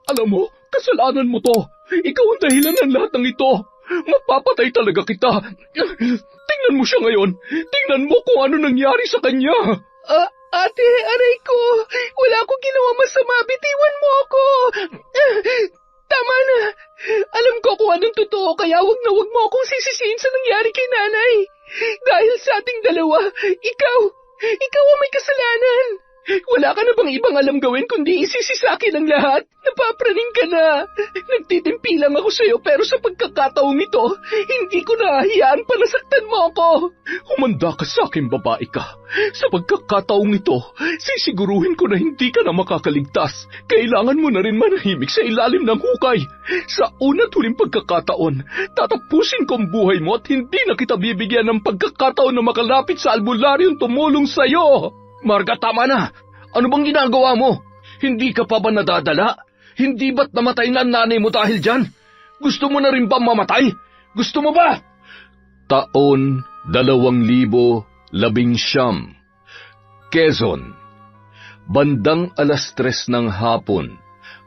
Alam mo, kasalanan mo to. Ikaw ang dahilan ng lahat ng ito. Mapapatay talaga kita. Tingnan mo siya ngayon. Tingnan mo kung ano nangyari sa kanya. Ate, aray ko. Wala akong ginawa masama. Bitiwan mo ako. Tama na. Alam ko kung anong totoo, kaya wag na wag mo akong sisisihin sa nangyari kay nanay. Dahil sa ating dalawa, ikaw ang may kasalanan. Wala ka na bang ibang alam gawin kundi isisisakin ang lahat? Napapraning ka na. Nagtitimpi lang ako sa'yo pero sa pagkakataong ito, hindi ko nahahiyaan pa nasaktan mo ako. Humanda ka sa akin, babae ka. Sa pagkakataong ito, sisiguruhin ko na hindi ka na makakaligtas. Kailangan mo na rin manahimik sa ilalim ng hukay. Sa una't huling pagkakataon, tatapusin ko ang buhay mo at hindi na kita bibigyan ng pagkakataon na makalapit sa albularyong tumulong sa'yo. Marga, tama na. Ano bang ginagawa mo? Hindi ka pa ba nadadala? Hindi ba't namatay na ang nanay mo dahil dyan? Gusto mo na rin ba mamatay? Gusto mo ba? Taon 2019, Quezon. Bandang 3:00 ng hapon.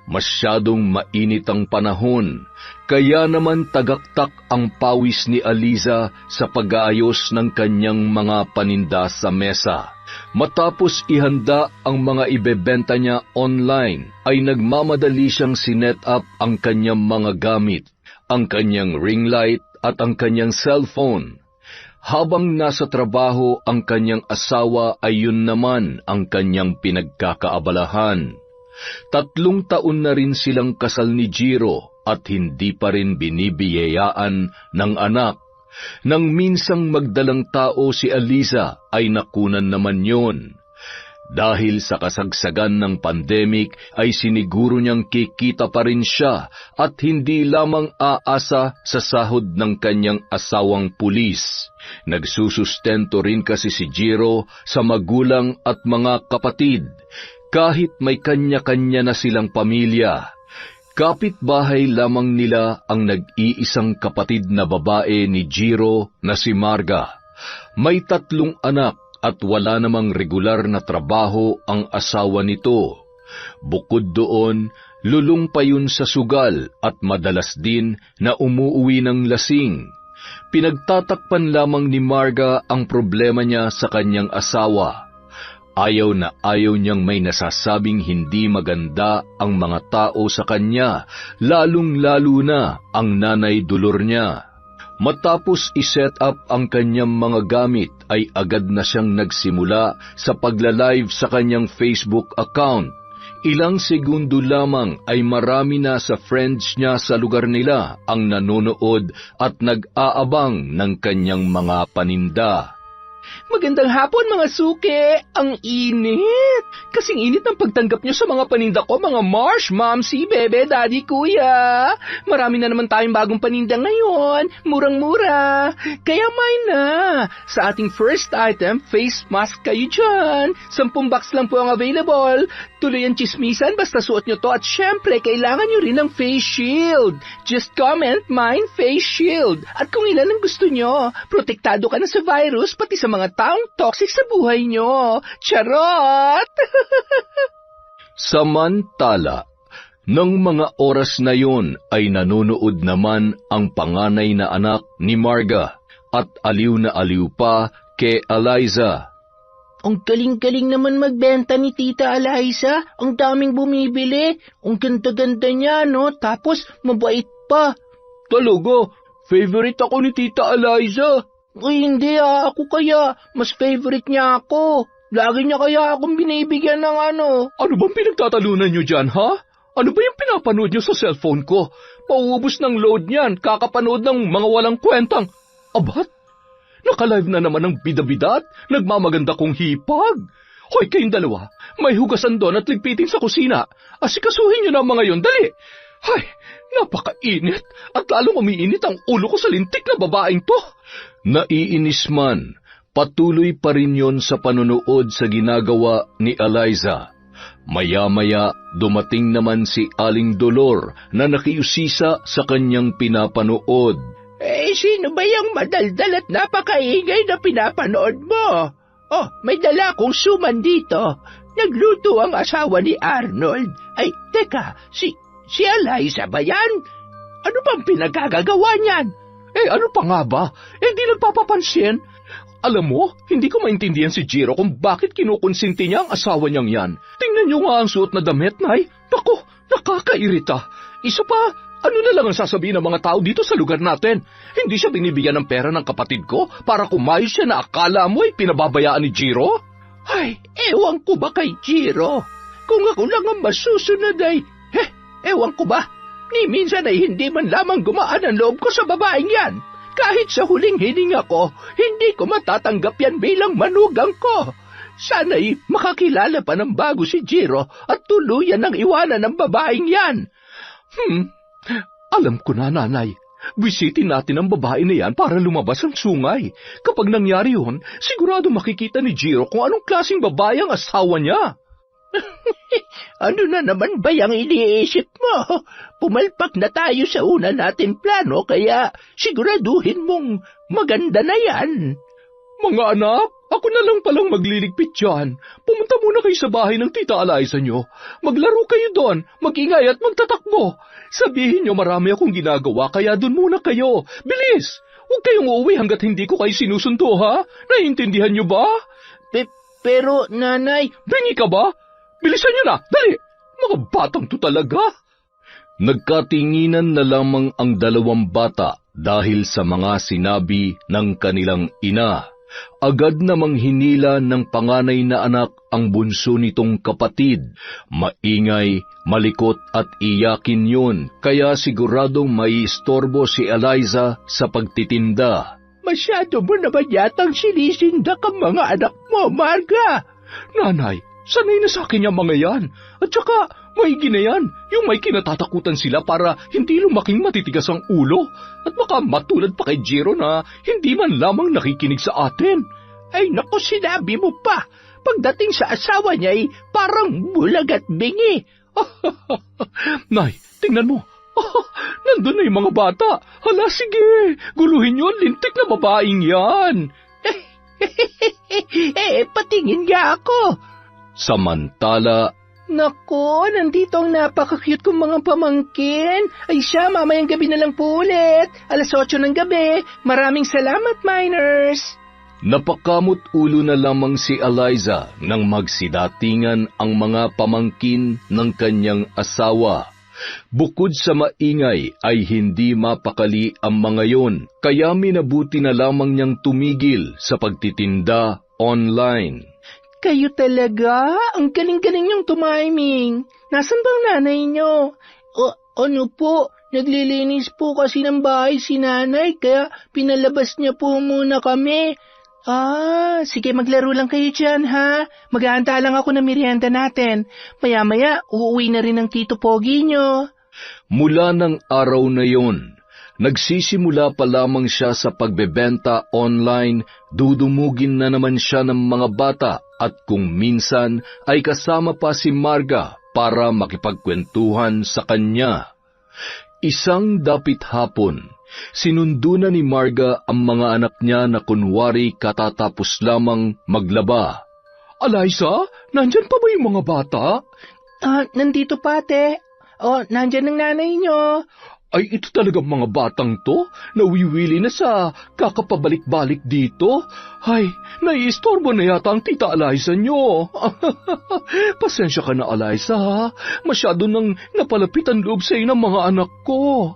Masyadong mainit ang panahon, kaya naman tagaktak ang pawis ni Aliza sa pag-aayos ng kanyang mga paninda sa mesa. Matapos ihanda ang mga ibebenta niya online, ay nagmamadali siyang sinet up ang kanyang mga gamit, ang kanyang ring light at ang kanyang cellphone. Habang nasa trabaho ang kanyang asawa ay yun naman ang kanyang pinagkakaabalahan. 3 taon na rin silang kasal ni Jiro at hindi pa rin binibiyayaan ng anak. Nang minsang magdalang tao si Aliza ay nakunan naman yon. Dahil sa kasagsagan ng pandemic ay siniguro niyang kikita pa rin siya at hindi lamang aasa sa sahod ng kanyang asawang pulis. Nagsusustento rin kasi si Jiro sa magulang at mga kapatid, kahit may kanya-kanya na silang pamilya. Kapitbahay lamang nila ang nag-iisang kapatid na babae ni Jiro na si Marga. May 3 anak at wala namang regular na trabaho ang asawa nito. Bukod doon, lulong pa yun sa sugal at madalas din na umuuwi ng lasing. Pinagtatakpan lamang ni Marga ang problema niya sa kanyang asawa. Ayaw na ayaw niyang may nasasabing hindi maganda ang mga tao sa kanya, lalong-lalo na ang nanay dulor niya. Matapos iset up ang kanyang mga gamit, ay agad na siyang nagsimula sa pagla-live sa kanyang Facebook account. Ilang segundo lamang ay marami na sa friends niya sa lugar nila ang nanonood at nag-aabang ng kanyang mga paninda. Magandang hapon mga suke! Ang init! Kasing init ang pagtanggap niyo sa mga paninda ko, mga Marsh, Momsy, Bebe, Daddy, Kuya. Marami na naman tayong bagong paninda ngayon, murang-mura. Kaya mine na! Sa ating first item, face mask kayo dyan. 10 bucks lang po ang available. Tuloy ang chismisan, basta suot nyo to at syempre, kailangan nyo rin ng face shield. Just comment, mine face shield. At kung ilan ang gusto nyo, protektado ka na sa virus, pati sa mga taong toxic sa buhay nyo. Charot! Samantala, ng mga oras na yon ay nanonood naman ang panganay na anak ni Marga at aliw na aliw pa kay Aliza. Ang galing-galing naman magbenta ni Tita Aliza. Ang daming bumibili. Ang ganda-ganda niya, no? Tapos, mabait pa. Talaga, favorite ako ni Tita Aliza. Ay, hindi ako kaya. Mas favorite niya ako. Lagi niya kaya akong binibigyan ng ano. Ano bang pinagtatalunan niyo dyan, ha? Ano ba yung pinapanood niyo sa cellphone ko? Pauubos ng load niyan, kakapanood ng mga walang kwentang. Abat? Naka-live na naman ng bida-bida at nagmamaganda kong hipag. Hoy, kayong dalawa, may hugasan doon at ligpitin sa kusina. Asikasuhin niyo na mga yon, dali. Hay, napakainit at lalong umiinit ang ulo ko sa lintik na babaeng to. Naiinis man, patuloy pa rin yon sa panonood sa ginagawa ni Aliza. Maya-maya, dumating naman si Aling Dolor na nakiusisa sa kanyang pinapanood. Sino ba yung madaldal at napakaingay na pinapanood mo? Oh, may dala akong suman dito. Nagluto ang asawa ni Arnold. Ay, teka, Si Eliza ba yan? Ano bang pinagagagawa niyan? Ano pa nga ba? Di nagpapapansin. Alam mo, hindi ko maintindihan si Jiro kung bakit kinukonsinti niya ang asawa niyang yan. Tingnan niyo nga ang suot na damit, Nay. Naku, nakakairita. Isa pa, ano na lang ang sasabihin ng mga tao dito sa lugar natin? Hindi siya binibigyan ng pera ng kapatid ko para kumayos siya na akala mo ay pinababayaan ni Jiro? Ay, ewan ko ba kay Jiro? Kung ako lang ang masusunod ay, ewan ko ba? Ni minsan ay hindi man lamang gumaan ang loob ko sa babaeng yan. Kahit sa huling hininga ko, hindi ko matatanggap yan bilang manugang ko. Sana'y makakilala pa ng bago si Jiro at tuluyan ang iwanan ng babaeng yan. Alam ko na, Nanay. Bisitin natin ang babae na yan para lumabas ang sungay. Kapag nangyari yun, sigurado makikita ni Jiro kung anong klaseng babae ang asawa niya. Ano na naman ba yung iniisip mo? Pumalpak na tayo sa una natin plano, kaya siguraduhin mong maganda na yan. Mga anak, ako na lang palang magliligpit dyan. Pumunta muna kayo sa bahay ng Tita Eliza nyo. Maglaro kayo doon, mag-ingay at magtatakbo. Sabihin nyo marami akong ginagawa, kaya doon muna kayo. Bilis! Huwag kayong uuwi hanggat hindi ko kayo sinusundo, ha? Naiintindihan nyo ba? Pero, Nanay... Bingi ka ba? Bilisan nyo na! Dali! Mga batang to talaga! Nagkatinginan na lamang ang dalawang bata dahil sa mga sinabi ng kanilang ina. Agad namang hinila ng panganay na anak ang bunso nitong kapatid. Maingay, malikot at iyakin yun, kaya siguradong maiistorbo si Eliza sa pagtitinda. Masyado mo naman yatang sinisindak ang mga anak mo, Marga! Nanay, sanay na sa akin yung mga yan. At saka, maigi na yan. Yung may kinatatakutan sila para hindi lumaking matitigas ang ulo. At baka matulad pa kay Jiro na hindi man lamang nakikinig sa atin. Ay naku, sinabi mo pa. Pagdating sa asawa niya ay parang bulag at bingi. Nay, tingnan mo. Nandun na yung mga bata. Hala, sige. Guluhin yun, lintik na babaeng yan. Patingin nga ako. Samantala, Naku, nandito ang napaka-cute kong mga pamangkin. Ay siya, mamayang gabi na lang po ulit. 8:00 ng gabi. Maraming salamat, miners. napakamot ulo na lamang si Eliza nang magsidatingan ang mga pamangkin ng kanyang asawa. Bukod sa maingay ay hindi mapakali ang mga yon, kaya minabuti na lamang niyang tumigil sa pagtitinda online. Kayo talaga? Ang galing-galing niyong tumiming. Nasaan bang nanay niyo? Ano po? Naglilinis po kasi ng bahay si nanay, kaya pinalabas niya po muna kami. Sige, maglaro lang kayo dyan, ha? Maghahanda lang ako ng merienda natin. Maya-maya, uuwi na rin ang Tito Pogi niyo. Mula ng araw na yon, nagsisimula pa lamang siya sa pagbebenta online, dudumugin na naman siya ng mga bata at kung minsan ay kasama pa si Marga para makipagkwentuhan sa kanya. Isang dapit hapon, sinundo na ni Marga ang mga anak niya na kunwari katatapos lamang maglaba. Eliza, nandyan pa ba yung mga bata? Nandito pa, ate. Nandyan ang nanay niyo. Ay, ito talagang mga batang to, nawiwili na sa kakapabalik-balik dito. Ay, naiistorbo na yata ang Tita Eliza nyo. Pasensya ka na, Eliza, ha? Masyado nang napalapit ang loob sa'yo ng mga anak ko.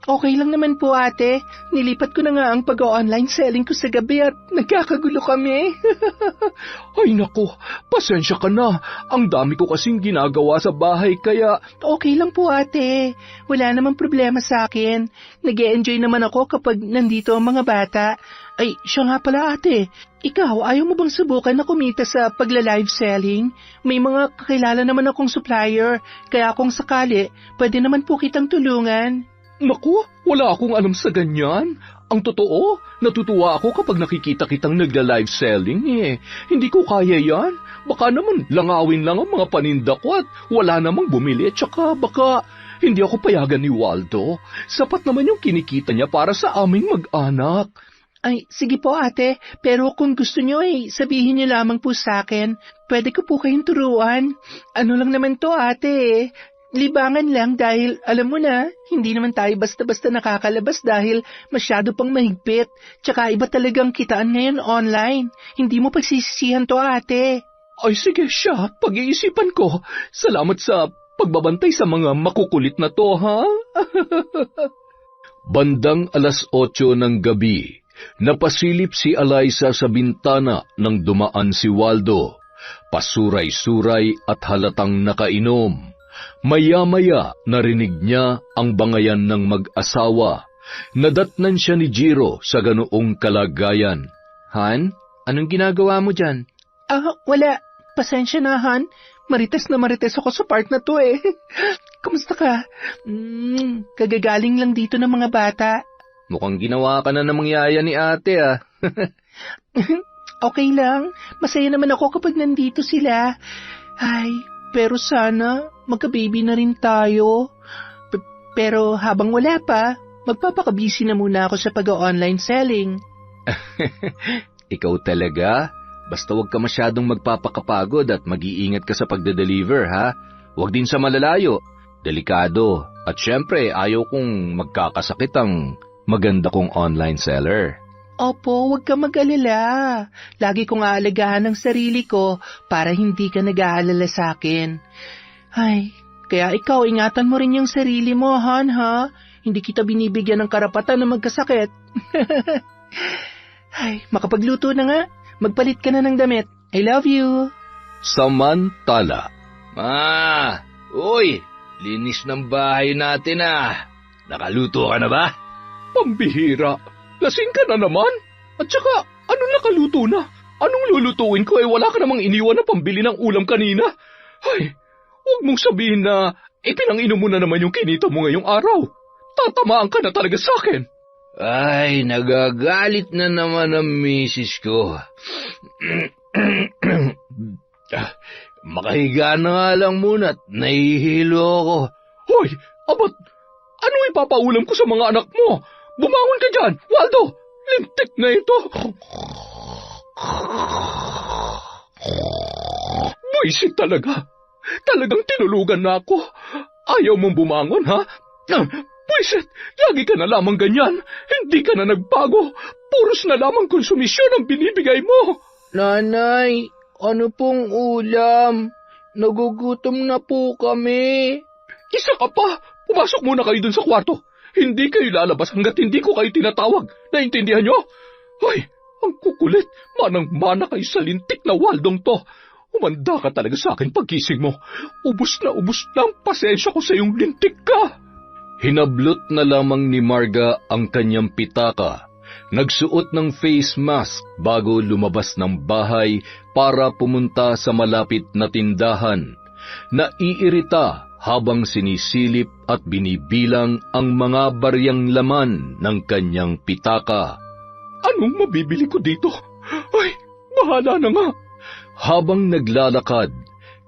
Okay lang naman po, ate. Nilipat ko na nga ang pag-online selling ko sa gabi at nagkakagulo kami. Ay nako, pasensya ka na. Ang dami ko kasing ginagawa sa bahay kaya... Okay lang po, ate. Wala namang problema sa akin. Nag-e-enjoy naman ako kapag nandito ang mga bata. Ay, siya nga pala, ate. Ikaw, ayaw mo bang subukan na kumita sa pagla-live selling? May mga kakilala naman akong supplier, kaya kung sakali, pwede naman po kitang tulungan. Naku, wala akong alam sa ganyan. Ang totoo, natutuwa ako kapag nakikita kitang nagla-live selling eh. Hindi ko kaya yan. Baka naman langawin lang ang mga paninda ko at wala namang bumili. Tsaka baka hindi ako payagan ni Waldo. Sapat naman yung kinikita niya para sa aming mag-anak. Ay, sige po, ate. Pero kung gusto niyo sabihin niyo lamang po sa akin. Pwede ko po kayong turuan. Ano lang naman to, ate. Libangan lang dahil, alam mo na, hindi naman tayo basta-basta nakakalabas dahil masyado pang mahigpit. Tsaka iba talagang kitaan ngayon online. Hindi mo pagsisisihan to, ate. Ay sige siya, pag-iisipan ko. Salamat sa pagbabantay sa mga makukulit na to, ha? Bandang 8:00 ng gabi, napasilip si Eliza sa bintana nang dumaan si Waldo. Pasuray-suray at halatang nakainom. Maya-maya narinig niya ang bangayan ng mag-asawa. Nadatnan siya ni Jiro sa ganoong kalagayan. Han, anong ginagawa mo dyan? Wala. Pasensya na, Han. Marites na marites ako sa part na to eh. Kamusta ka? Kagagaling lang dito ng mga bata. Mukhang ginawa ka na ng mangyaya ni ate, ah. Okay lang. Masaya naman ako kapag nandito sila. Ay, pero sana magka-baby na rin tayo. Pero habang wala pa, magpapakabisi na muna ako sa pag-online selling. Ikaw talaga? Basta huwag ka masyadong magpapakapagod at mag-iingat ka sa pagde-deliver, ha? Huwag din sa malalayo. Delikado. At syempre, ayaw kong magkakasakit ang maganda kong online seller. Opo, huwag ka mag-alala. Lagi kong aalagaan ang sarili ko para hindi ka nag-aalala sa akin. Ay, kaya ikaw, ingatan mo rin yung sarili mo, Han, ha? Hindi kita binibigyan ng karapatan na magkasakit. Ay, makapagluto na nga. Magpalit ka na ng damit. I love you. Samantala, Uy, linis ng bahay natin, ah. Nakaluto ka na ba? Pambihira. Lasing ka na naman. At saka, anong nakaluto na? Anong lulutuin ko wala ka namang iniwan na pambili ng ulam kanina? Ay, huwag mong sabihin na ipinang-inom mo na naman yung kinita mo ngayong araw. Tatamaan ka na talaga sa akin. Ay, nagagalit na naman ang misis ko. Makahiga na nga lang muna at nahihilo ako. Hoy, abat, ano ipapaulam ko sa mga anak mo? Bumangon ka dyan, Waldo! Lintik na ito! Buisit talaga! Talagang tinulugan na ako! Ayaw mong bumangon, ha? Buisit! Lagi ka na lamang ganyan! Hindi ka na nagbago! Puros na lamang konsumisyon ang binibigay mo! Nanay, ano pong ulam? Nagugutom na po kami. Isa ka pa! Pumasok muna kayo dun sa kwarto! Hindi kayo lalabas hanggat hindi ko kayo tinatawag. Naintindihan nyo? Ay, ang kukulit. Manang-mana kayo sa lintik na Waldong to. Umanda ka talaga sa akin pagkising mo. Ubus na ang pasensya ko sa iyong lintik ka. hinablot na lamang ni Marga ang kanyang pitaka. Nagsuot ng face mask bago lumabas ng bahay para pumunta sa malapit na tindahan. Naiirita habang sinisilip at binibilang ang mga baryang laman ng kanyang pitaka. Anong mabibili ko dito? Ay, bahala na nga. Habang naglalakad,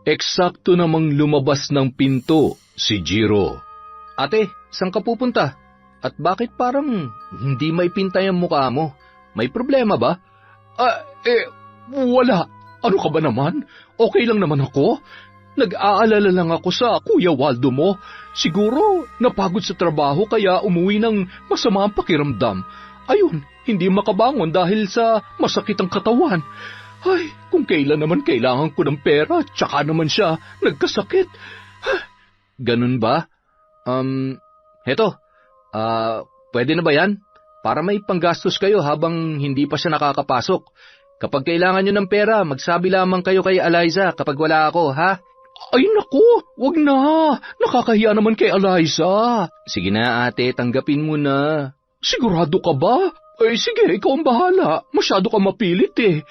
eksakto namang lumabas ng pinto si Jiro. Ate, saan ka pupunta? At bakit parang hindi maipintay ang mukha mo? May problema ba? Wala. Ano ka ba naman? Okay lang naman ako. Nag-aalala lang ako sa Kuya Waldo mo. Siguro napagod sa trabaho kaya umuwi ng masama ang pakiramdam. Ayun, hindi makabangon dahil sa masakit ang katawan. Ay, kung kailan naman kailangan ko ng pera, tsaka naman siya nagkasakit. Ganun ba? Heto, pwede na ba yan? Para may panggastos kayo habang hindi pa siya nakakapasok. Kapag kailangan nyo ng pera, magsabi lamang kayo kay Eliza kapag wala ako, ha? Ay naku, wag na. Nakakahiya naman kay Eliza. Sige na ate, tanggapin mo na. Sigurado ka ba? Sige, ikaw ang bahala. Masyado ka mapilit eh.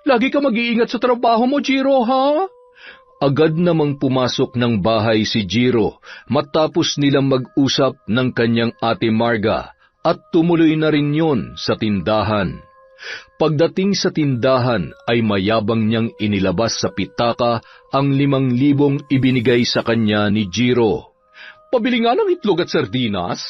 Lagi ka mag-iingat sa trabaho mo, Jiro, ha? Agad namang pumasok ng bahay si Jiro matapos nilang mag-usap ng kanyang ate Marga at tumuloy na rin yon sa tindahan. Pagdating sa tindahan ay mayabang niyang inilabas sa pitaka ang 5,000 ibinigay sa kanya ni Jiro. Pabili nga ng itlog at sardinas.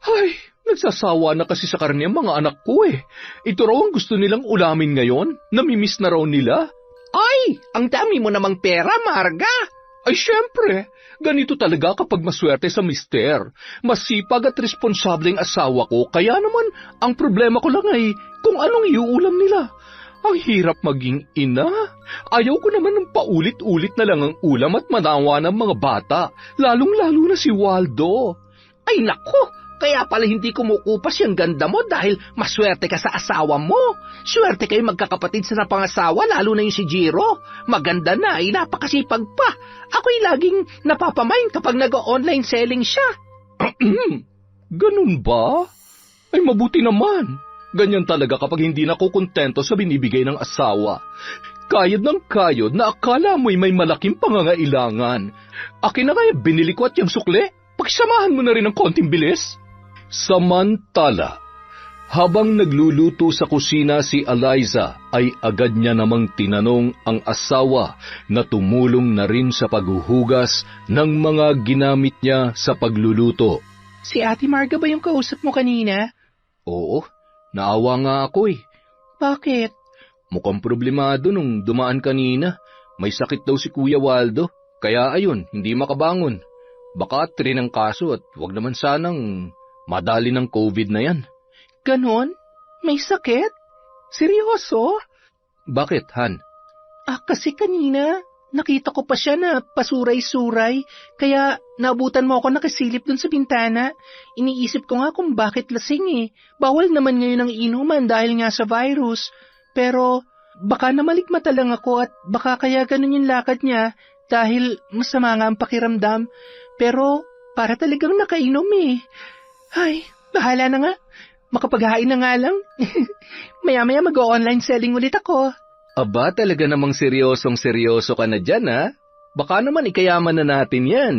Ay, nagsasawa na kasi sa karne ang mga anak ko eh. Ito raw ang gusto nilang ulamin ngayon. Namimiss na raw nila. Ay, ang dami mo namang pera, Marga. Ay syempre, ganito talaga kapag maswerte sa mister. Masipag at responsableng asawa ko, kaya naman ang problema ko lang ay kung anong iuulam nila. Ang hirap maging ina. Ayaw ko naman ng paulit-ulit na lang ang ulam at manawa ng mga bata, lalong-lalo na si Waldo. Ay nako, kaya pala hindi kumukupas yung ganda mo dahil maswerte ka sa asawa mo. Swerte kayo magkakapatid sa napangasawa, lalo na yung si Jiro. Maganda na, ay napakasipag pa. Ako'y laging napapamain kapag nag-online selling siya. Ganun ba? Ay mabuti naman. Ganyan talaga kapag hindi nakukontento sa binibigay ng asawa. Kayod ng kayod na akala mo'y may malaking pangangailangan. Akin na kaya binili ko at yung sukli. Pakisamahan mo na rin ng konting bilis. Samantala, habang nagluluto sa kusina si Eliza, ay agad niya namang tinanong ang asawa na tumulong na rin sa paghuhugas ng mga ginamit niya sa pagluluto. Si Ate Marga ba yung kausap mo kanina? Oo, naawa nga ako eh. Bakit? Mukhang problemado nung dumaan kanina. May sakit daw si Kuya Waldo, kaya ayun, hindi makabangon. Baka rin ang kaso at wag naman sanang madali ng COVID na yan. Ganon? May sakit? Seryoso? Bakit, Han? Kasi kanina, nakita ko pa siya na pasuray-suray, kaya naabutan mo ako nakasilip dun sa bintana. Iniisip ko nga kung bakit lasing eh. Bawal naman ngayon ang inuman dahil nga sa virus. Pero baka namalikmata lang ako at baka kaya ganun yung lakad niya dahil masama nga ang pakiramdam. Pero para talagang nakainom eh. Ay, bahala na nga. Makapaghain na nga lang. Maya-maya mag-online selling ulit ako. Aba, talaga namang seryosong-seryoso ka na dyan, ha? Baka naman ikayaman na natin yan.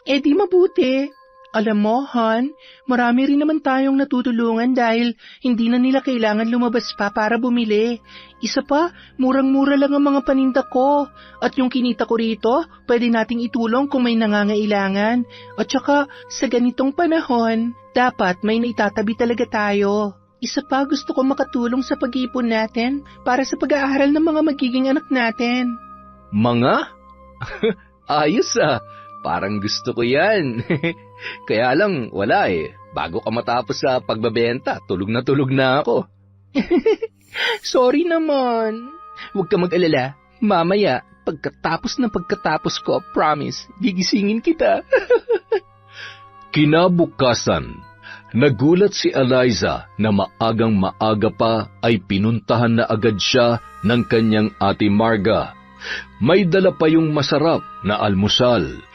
Di mabuti. Alam mo, Han, marami rin naman tayong natutulungan dahil hindi na nila kailangan lumabas pa para bumili. Isa pa, murang-mura lang ang mga paninda ko. At yung kinita ko rito, pwede nating itulong kung may nangangailangan. At saka, sa ganitong panahon, dapat may naitatabi talaga tayo. Isa pa, gusto ko makatulong sa pag-iipon natin para sa pag-aaral ng mga magiging anak natin. Mga? Ayos ah. Parang gusto ko yan. Kaya lang, wala eh. Bago ka matapos sa pagbabenta, tulog na ako. Sorry naman. Huwag ka mag-alala. Mamaya, pagkatapos ko, promise, gigisingin kita. Kinabukasan, nagulat si Eliza na maagang-maaga pa ay pinuntahan na agad siya ng kanyang ate Marga. May dala pa yung masarap na almusal.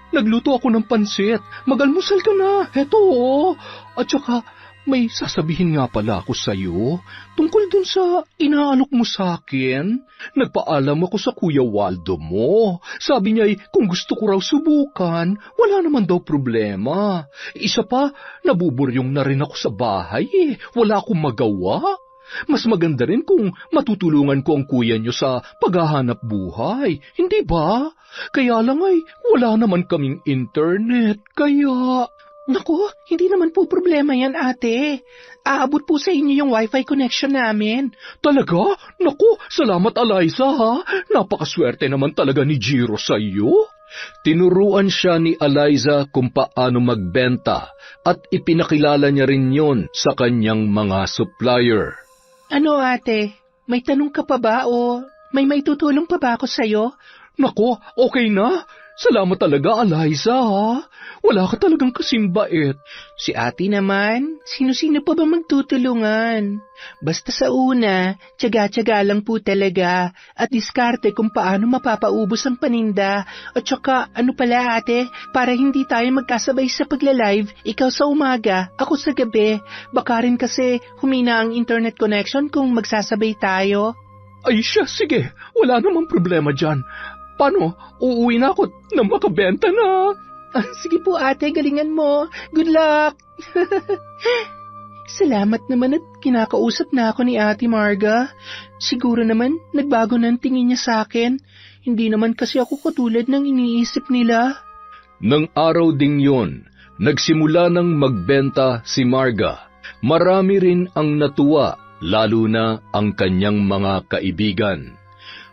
Nagluto ako ng pansit. Mag-almusal ka na. Heto oh. At saka, may sasabihin nga pala ako sa'yo. Tungkol dun sa inaalok mo sa'kin. Nagpaalam ako sa Kuya Waldo mo. Sabi niya kung gusto ko raw subukan, wala naman daw problema. Isa pa, nabuburyong na rin ako sa bahay eh. Wala akong magawa. Mas maganda rin kung matutulungan ko ang kuya niyo sa paghahanap buhay, hindi ba? Kaya lang ay wala naman kaming internet, kaya... Naku, hindi naman po problema yan, ate. Aabot po sa inyo yung wifi connection namin. Talaga? Naku, salamat Eliza ha. Napakaswerte naman talaga ni Jiro sa iyo. Tinuruan siya ni Eliza kung paano magbenta at ipinakilala niya rin yon sa kanyang mga supplier. Ano ate, may tanong ka pa ba o may tutulong pa ba ako sa'yo? Nako, okay na. Salamat talaga, Eliza, ha? Wala ka talagang kasimbait. Si ate naman, sino-sino pa ba magtutulungan? Basta sa una, tiyaga-tiyaga lang po talaga at diskarte kung paano mapapaubos ang paninda. At saka, ano pala ate, para hindi tayo magkasabay sa pagla-live, ikaw sa umaga, ako sa gabi. Baka rin kasi humina ang internet connection kung magsasabay tayo. Ay siya, sige. Wala namang problema dyan. Paano? Uuwi na ako na makabenta na. Sige po ate, galingan mo. Good luck! Salamat naman at kinakausap na ako ni Ate Marga. Siguro naman nagbago na ang tingin niya sa akin. Hindi naman kasi ako katulad ng iniisip nila. Nang araw ding yon, nagsimula ng magbenta si Marga. Marami rin ang natuwa, lalo na ang kanyang mga kaibigan.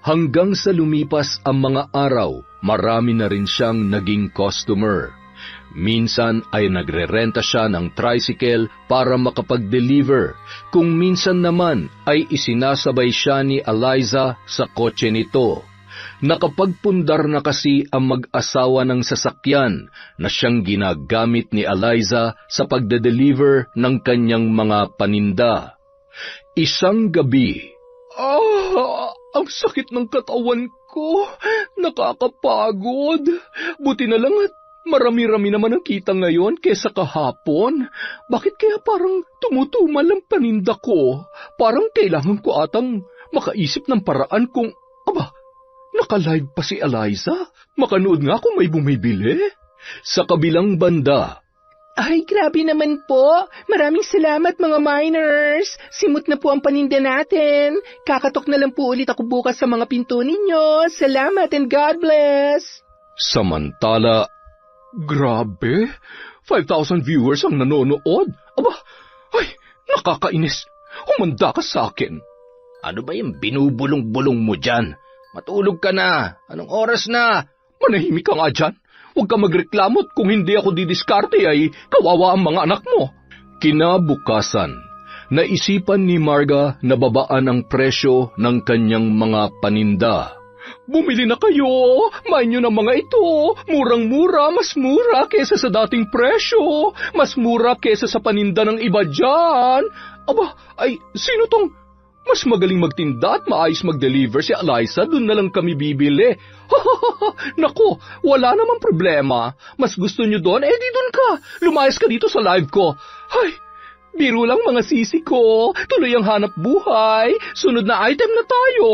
Hanggang sa lumipas ang mga araw, marami na rin siyang naging customer. Minsan ay nagrerenta siya ng tricycle para makapag-deliver. Kung minsan naman ay isinasabay siya ni Eliza sa kotse nito. Nakapagpundar na kasi ang mag-asawa ng sasakyan na siyang ginagamit ni Eliza sa pagde-deliver ng kanyang mga paninda. Isang gabi, ang sakit ng katawan ko. Nakakapagod. Buti na lang at marami-rami naman ang kita ngayon kesa kahapon. Bakit kaya parang tumutumal ang paninda ko? Parang kailangan ko atang makaisip ng paraan kung, naka-live pa si Eliza? Makanood nga kung may bumibili. Sa kabilang banda, Ay, grabe naman po. Maraming salamat mga miners. Simot na po ang paninda natin. Kakatok na lang po ulit ako bukas sa mga pinto ninyo. Salamat and God bless. samantala, Grabe, 5,000 viewers ang nanonood. Nakakainis. Humanda ka sa akin. Ano ba yung binubulong-bulong mo dyan? Matulog ka na. Anong oras na? Manahimik ka nga dyan. Huwag ka magreklamo at kung hindi ako didiskarte ay kawawa ang mga anak mo. kinabukasan, naisipan ni Marga na babaan ang presyo ng kanyang mga paninda. Bumili na kayo! Main nyo ng mga ito! Murang-mura, mas mura kesa sa dating presyo! Mas mura kesa sa paninda ng iba dyan! Sino tong mas magaling magtinda at maayos mag-deliver? Si Eliza, dun na lang kami bibili. Naku, wala namang problema. Mas gusto nyo doon, di doon ka. Lumayas ka dito sa live ko. Biro lang mga sisi ko. Tuloy ang hanap buhay. Sunod na item na tayo.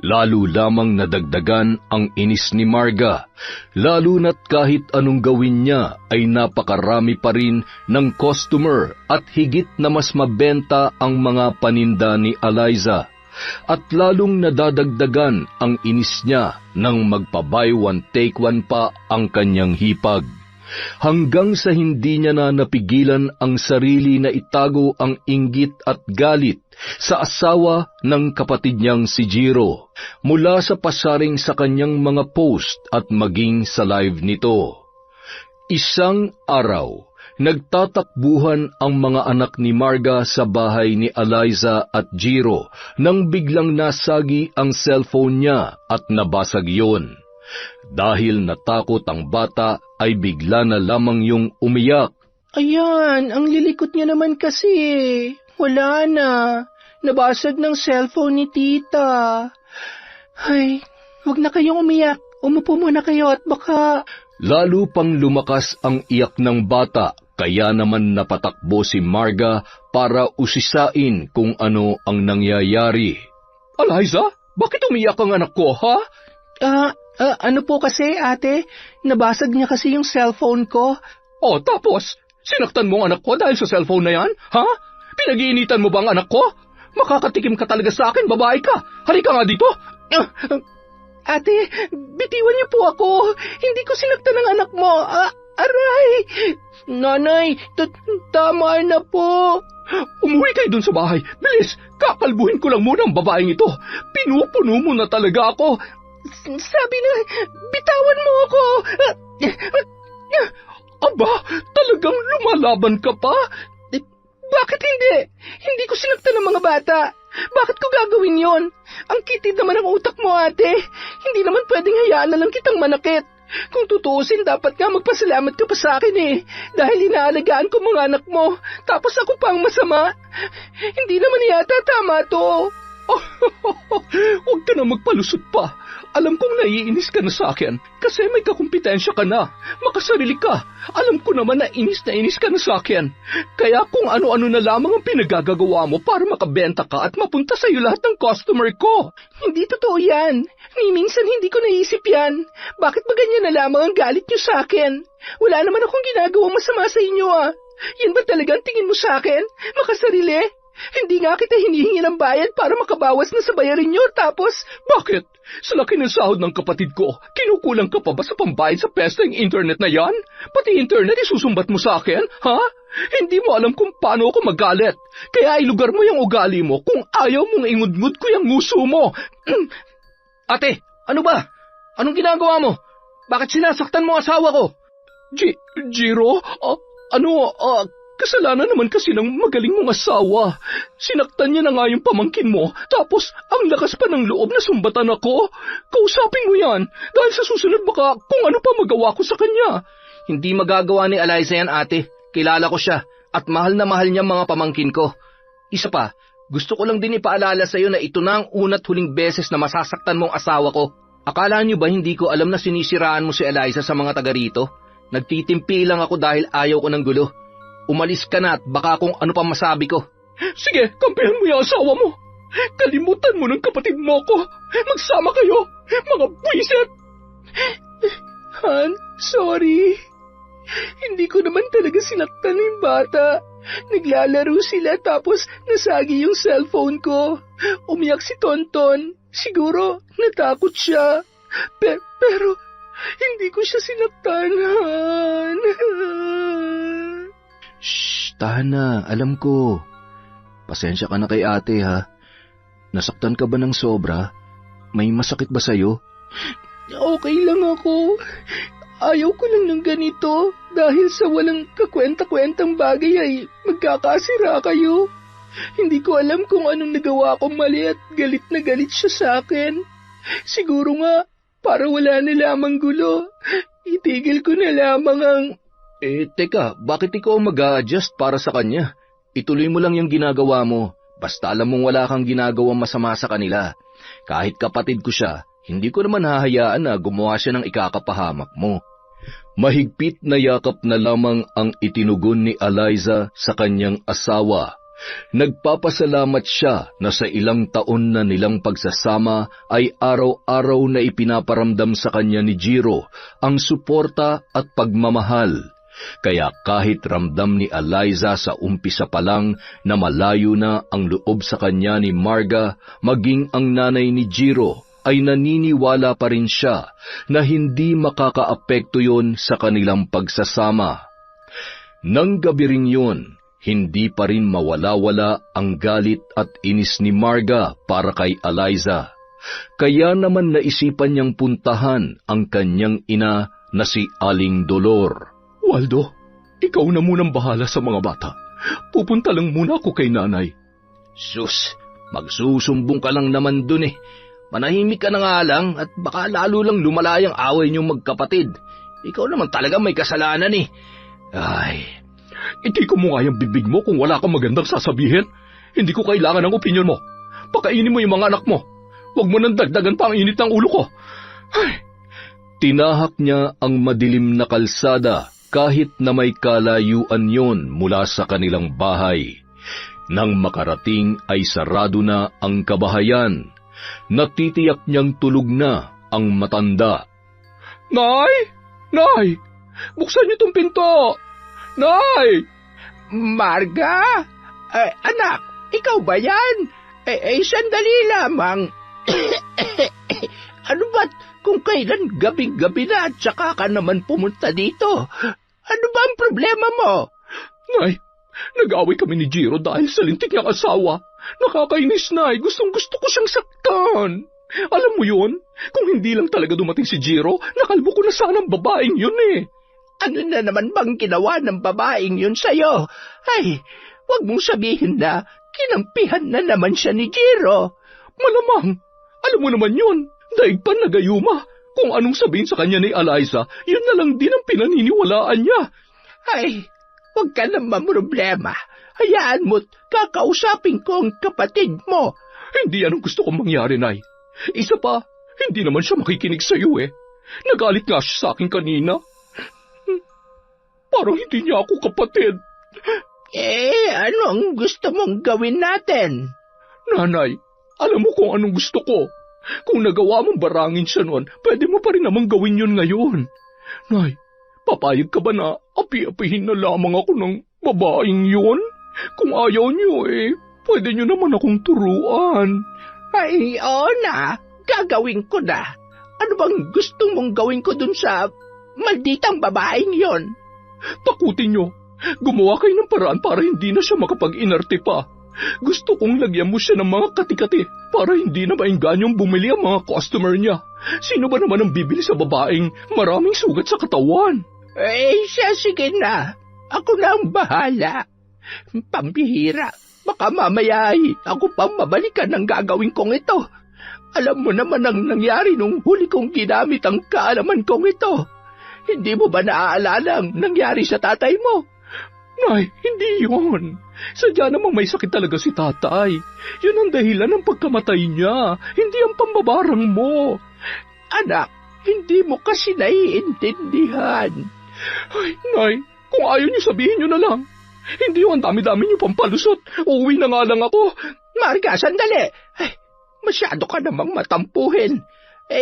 Lalo lamang nadagdagan ang inis ni Marga, lalo na't kahit anong gawin niya ay napakarami pa rin ng customer at higit na mas mabenta ang mga paninda ni Eliza. At lalong nadadagdagan ang inis niya nang magpa-buy one take one pa ang kanyang hipag. Hanggang sa hindi niya na napigilan ang sarili na itago ang inggit at galit sa asawa ng kapatid niyang si Jiro, mula sa pasaring sa kanyang mga post at maging sa live nito. Isang araw, nagtatakbuhan ang mga anak ni Marga sa bahay ni Eliza at Jiro nang biglang nasagi ang cellphone niya at nabasag yun. Dahil natakot ang bata ay bigla na lamang yung umiyak. Ayan, ang lilikot niya naman kasi. Wala na. Nabasag ng cellphone ni tita. Ay, huwag na kayong umiyak. Umupo muna kayo at baka... Lalo pang lumakas ang iyak ng bata, kaya naman napatakbo si Marga para usisain kung ano ang nangyayari. Eliza, bakit umiyak ang anak ko, ha? Ano po kasi, ate? Nabasag niya kasi yung cellphone ko. Tapos, sinaktan mo ang anak ko dahil sa cellphone na yan, ha? Pinag-iinitan mo ba ang anak ko? Makakatikim ka talaga sa akin, babae ka. Halika nga dito. Ate, bitiwan niyo po ako. Hindi ko sinaktan ang anak mo. Aray! Nanay, tama na po. Umuwi kayo dun sa bahay. Bilis, kakalbuhin ko lang muna ang babaeng ito. Pinupuno mo na talaga ako. Sabi na, bitawan mo ako. Talagang lumalaban ka pa? Bakit hindi? Hindi ko sinaktan ng mga bata. Bakit ko gagawin yon? Ang kitid naman ang utak mo, ate. Hindi naman pwedeng hayaan na lang kitang manakit. Kung tutuusin, dapat nga magpasalamat ka pa sa akin eh. Dahil inaalagaan ko mga anak mo. Tapos ako pa ang masama. Hindi naman yata tama to. Huwag ka na magpalusot pa. Alam kong naiinis ka na sa akin kasi may kakumpetensya ka na. Makasarili ka. Alam ko naman na inis ka na sa akin. Kaya kung ano-ano na lamang ang pinagagagawa mo para makabenta ka at mapunta sa iyo lahat ng customer ko. Hindi totoo yan. Ni minsan hindi ko naisip yan. Bakit ba ganyan na lamang ang galit niyo sa akin? Wala naman akong ginagawang masama sa inyo Yan ba talagang tingin mo sa akin? Makasarili? Hindi nga kita hinihingi ng bayad para makabawas na sa bayarin nyo, tapos... Bakit? Sa laki ng sahod ng kapatid ko, kinukulang ka pa ba sa pambayad sa pesteng internet na yan? Pati internet isusumbat mo sa akin, ha? Hindi mo alam kung paano ako magalit. Kaya ilugar mo yung ugali mo kung ayaw mong ingudngud ko yung nguso mo. Ate, ano ba? Anong ginagawa mo? Bakit sinasaktan mo asawa ko? Jiro, kasalanan naman kasi ng magaling mong asawa. Sinaktan niya na nga yung pamangkin mo, tapos ang lakas pa ng loob na sumbatan ako. Kausapin mo yan, dahil sa susunod baka kung ano pa magawa ko sa kanya. Hindi magagawa ni Eliza yan, ate. Kilala ko siya, at mahal na mahal niya mga pamangkin ko. Isa pa, gusto ko lang din ipaalala sa iyo na ito na ang una't huling beses na masasaktan mong asawa ko. Akala niyo ba hindi ko alam na sinisiraan mo si Eliza sa mga taga rito? Nagtitimpi lang ako dahil ayaw ko ng gulo. Umalis ka na at baka kung ano pa masabi ko. Sige, kampihan mo yung asawa mo. Kalimutan mo ng kapatid mo ko. Magsama kayo, mga buwisit. Han, sorry. Hindi ko naman talaga sinaktan yung bata. Naglalaro sila tapos nasagi yung cellphone ko. Umiyak si Tonton. Siguro natakot siya. Pero hindi ko siya sinaktan. Shh, tahan na. Alam ko. Pasensya ka na kay ate, ha? Nasaktan ka ba ng sobra? May masakit ba sa'yo? Okay lang ako. Ayaw ko lang ng ganito dahil sa walang kakwenta-kwentang bagay ay magkakasira kayo. Hindi ko alam kung anong nagawa kong mali at galit na galit siya sa akin. Siguro nga, para wala na lamang gulo, itigil ko na lamang ang... Teka, bakit ikaw mag-a-adjust para sa kanya? Ituloy mo lang yung ginagawa mo. Basta alam mong wala kang ginagawang masama sa kanila. Kahit kapatid ko siya, hindi ko naman hahayaan na gumawa siya ng ikakapahamak mo. Mahigpit na yakap na lamang ang itinugon ni Eliza sa kanyang asawa. Nagpapasalamat siya na sa ilang taon na nilang pagsasama ay araw-araw na ipinaparamdam sa kanya ni Jiro ang suporta at pagmamahal. Kaya kahit ramdam ni Eliza sa umpisa pa lang na malayo na ang loob sa kanya ni Marga, maging ang nanay ni Jiro, ay naniniwala pa rin siya na hindi makakaapekto yon sa kanilang pagsasama. Nang gabi ring yun, hindi pa rin mawala-wala ang galit at inis ni Marga para kay Eliza. Kaya naman naisipan niyang puntahan ang kanyang ina na si Aling Dolor. Waldo, ikaw na munang bahala sa mga bata. Pupunta lang muna ako kay nanay. Sus, magsusumbong ka lang naman dun eh. Manahimik ka na nga lang at baka lalo lang lumalayang away niyong magkapatid. Ikaw naman talaga may kasalanan eh. Ay, Iti ko mo nga yung bibig mo kung wala kang magandang sasabihin. Hindi ko kailangan ng opinyon mo. Pakainin mo yung mga anak mo. Huwag mo nang dagdagan pa ang init ng ulo ko. Ay. Tinahak niya ang madilim na kalsada kahit na may kalayuan yon mula sa kanilang bahay. Nang makarating ay sarado na ang kabahayan. Natitiyak niyang tulog na ang matanda. Nay! Nay! Buksan niyo tong pinto! Nay! Marga? Anak, ikaw ba yan? Sandali lamang. Ano ba't kung kailan gabing-gabi na at saka ka naman pumunta dito? Ano ba ang problema mo? Nay, nag-away kami ni Jiro dahil sa lintik niyang asawa. Nakakainis, Nay. Gustong-gusto ko siyang saktan. Alam mo yun? Kung hindi lang talaga dumating si Jiro, nakalbo ko na sana ang babaeng yun eh. Ano na naman bang ginawa ng babaeng yun sa'yo? Ay, wag mong sabihin na kinampihan na naman siya ni Jiro. Malamang. Alam mo naman yun. Daig pa nagayuma. Kung anong sabihin sa kanya ni Eliza, yun na lang din ang pinaniniwalaan niya. Ay, wag ka na mamroblema. Hayaan mo't kakausapin ko ang kapatid mo. Hindi yan ang gusto kong mangyari, Nay. Isa pa, hindi naman siya makikinig sa iyo eh. Nagalit nga siya sa akin kanina. Parang hindi niya ako kapatid. Ano ang gusto mong gawin natin? Nanay, alam mo kung anong gusto ko. Kung nagawa mong barangin siya noon, pwede mo pa rin namang gawin yun ngayon. Nay, papayag ka ba na api-apihin na lamang ako ng babaeng yun? Kung ayaw niyo pwede niyo naman akong turuan. Ay, oo na. Gagawin ko na. Ano bang gusto mong gawin ko dun sa malditang babaeng yon? Takutin niyo. Gumawa kayo ng paraan para hindi na siya makapag-inarte pa. Gusto kong lagyan mo siya ng mga kati-kati para hindi na mainganyong bumili ang mga customer niya. Sino ba naman ang bibili sa babaeng maraming sugat sa katawan? Sige na. Ako na ang bahala. Pambihira. Baka mamaya ay ako pang mabalikan ng gagawin kong ito. Alam mo naman ang nangyari nung huli kong ginamit ang kaalaman kong ito. Hindi mo ba naaalala ang nangyari sa tatay mo? Nay, hindi yun. Sadya namang may sakit talaga si tatay. Yun ang dahilan ng pagkamatay niya, hindi ang pambabarang mo. Anak, hindi mo kasi naiintindihan. Ay, Nay, kung ayaw niyo sabihin niyo na lang. Hindi yung ang dami-dami niyo pampalusot. Uuwi na nga lang ako. Marga, sandali. Ay, masyado ka namang matampuhin.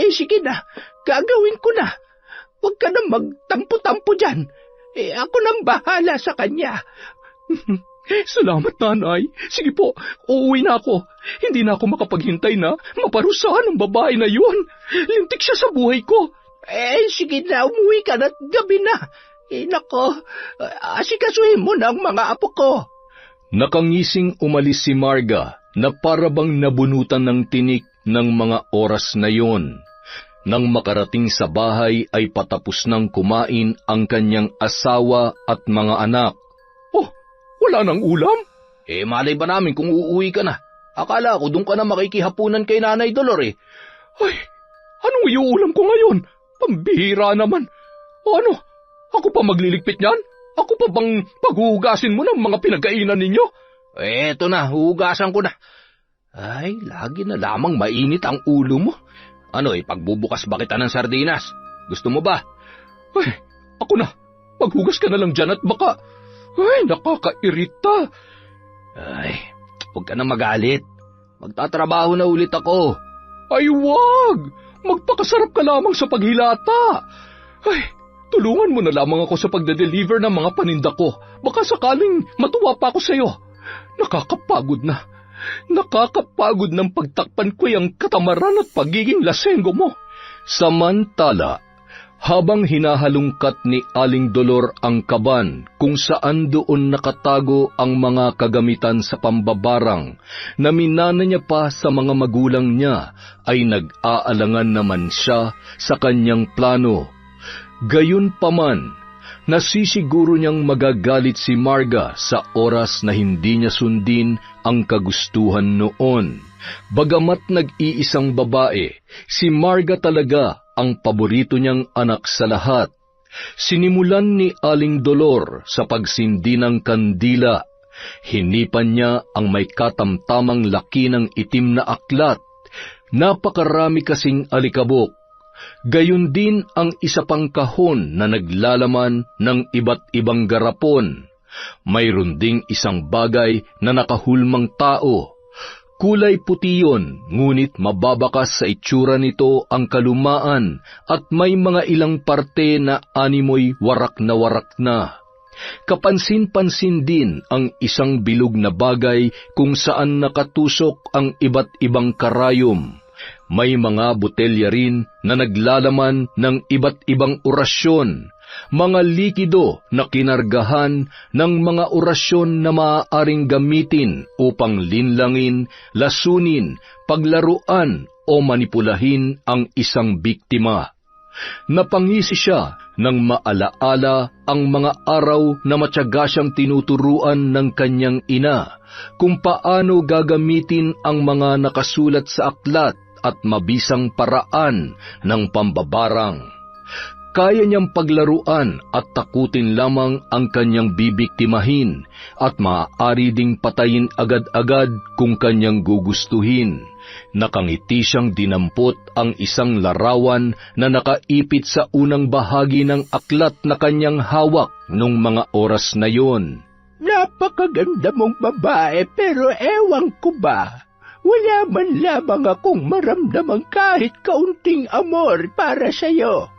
Sige na, gagawin ko na. Huwag ka na magtampo-tampo dyan. Ako nang bahala sa kanya. Salamat, nanay. Sige po, uuwi na ako. Hindi na ako makapaghintay na maparusahan ang babae na yun. Lintik siya sa buhay ko. Sige na, umuwi ka na't gabi na. Nako, asikasuhin mo na ang mga apo ko. Nakangising umalis si Marga na parabang nabunutan ng tinik ng mga oras na yon. Nang makarating sa bahay ay patapos nang kumain ang kanyang asawa at mga anak. Oh, wala nang ulam? Malay ba namin kung uuwi ka na? Akala ko doon ka na makikihapunan kay Nanay Dolor eh. Ay, anong iuulam ko ngayon? Pambihira naman. O ano, ako pa magliligpit niyan? Ako pa bang paghuhugasin mo ng mga pinagkainan ninyo? Eto na, huhugasan ko na. Ay, lagi na lamang mainit ang ulo mo. Ano pagbubukas ba kita ng sardinas? Gusto mo ba? Ay, ako na. Maghugas ka na lang dyan at baka... Ay, nakakairita. Ay, huwag ka na magalit. Magtatrabaho na ulit ako. Ay, wag! Magpakasarap ka lamang sa paghilata. Ay, tulungan mo na lamang ako sa pagde-deliver ng mga paninda ko. Baka sakaling matuwa pa ako sa'yo. Nakakapagod na. Nakakapagod ng pagtakpan ko yung katamaran at pagiging lasenggo mo. Samantala, habang hinahalungkat ni Aling Dolor ang kaban kung saan doon nakatago ang mga kagamitan sa pambabarang na minana niya pa sa mga magulang niya, ay nag-aalangan naman siya sa kanyang plano. Gayunpaman, nasisiguro niyang magagalit si Marga sa oras na hindi niya sundin ang kagustuhan noon. Bagamat nag-iisang babae, si Marga talaga ang paborito niyang anak sa lahat. Sinimulan ni Aling Dolor sa pagsindi ng kandila. Hinipan niya ang may katamtamang laki ng itim na aklat. Napakarami kasing alikabok. Gayon din ang isa pang kahon na naglalaman ng iba't ibang garapon. Mayroon ding isang bagay na nakahulmang tao. Kulay puti yun, ngunit mababakas sa itsura nito ang kalumaan at may mga ilang parte na animoy warak na. Kapansin-pansin din ang isang bilog na bagay kung saan nakatusok ang iba't ibang karayom. May mga botelya rin na naglalaman ng iba't ibang orasyon, mga likido na kinargahan ng mga orasyon na maaaring gamitin upang linlangin, lasunin, paglaruan o manipulahin ang isang biktima. Napangisi siya nang maalaala ang mga araw na matyaga siyang tinuturuan ng kanyang ina kung paano gagamitin ang mga nakasulat sa aklat at mabisang paraan ng pambabarang. Kaya niyang paglaruan at takutin lamang ang kanyang bibiktimahin at maaari ding patayin agad-agad kung kanyang gugustuhin. Nakangiti siyang dinampot ang isang larawan na nakaipit sa unang bahagi ng aklat na kanyang hawak nung mga oras na yon. Napakaganda mong babae pero ewan ko ba, wala man lamang akong maramdamang kahit kaunting amor para sa'yo.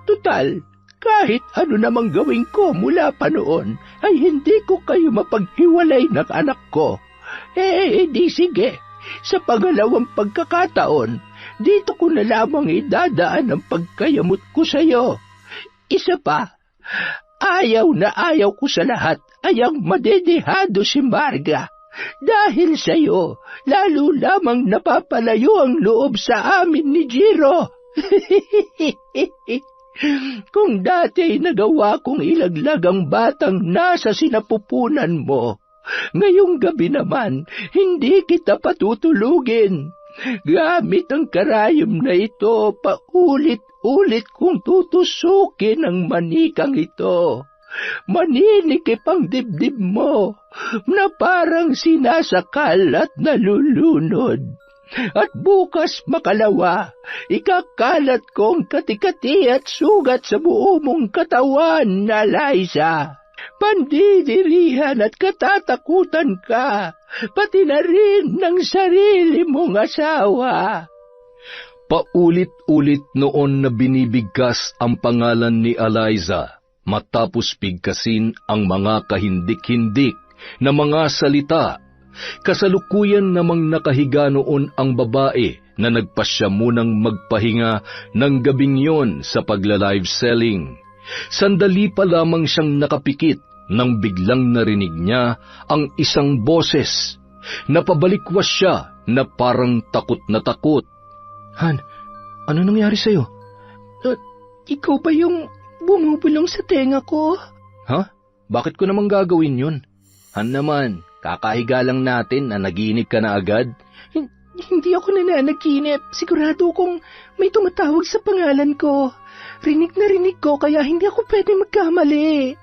Tutal, kahit ano namang gawin ko mula pa noon, ay hindi ko kayo mapaghiwalay ng anak ko. Di sige, sa pangalawang pagkakataon, dito ko na lamang idadaan ang pagkayamot ko sa'yo. Isa pa, ayaw na ayaw ko sa lahat ay ang madedehado si Marga. Dahil sa'yo, lalo lamang napapalayo ang loob sa amin ni Jiro. Kung dati nagawa kong ilaglag ang batang nasa sinapupunan mo, ngayong gabi naman, hindi kita patutulugin. Gamit ang karayom na ito, paulit-ulit kong tutusukin ang manikang ito. Maninikip ang dibdib mo na parang sinasakal at nalulunod. At bukas makalawa, ikakalat kong kati-kati at sugat sa buo mong katawan na Liza. Pandidirihan at katatakutan ka, pati na rin ng sarili mong asawa. Paulit-ulit noon na binibigkas ang pangalan ni Eliza, matapos bigkasin ang mga kahindik-hindik na mga salita. Kasalukuyan namang nakahiga noon ang babae na nagpasya munang magpahinga ng gabing yon sa pagla-live selling. Sandali pa lamang siyang nakapikit nang biglang narinig niya ang isang boses. Napabalikwas siya na parang takot na takot. Han, ano nangyari sa'yo? Ikaw ba yung bumubulong sa tenga ko? Ha? Bakit ko namang gagawin yun? Han naman, kakahiga lang natin na naginip ka na agad. Hindi ako nananaginip. Sigurado kong may tumatawag sa pangalan ko. Rinig na rinig ko kaya hindi ako pwede magkamali.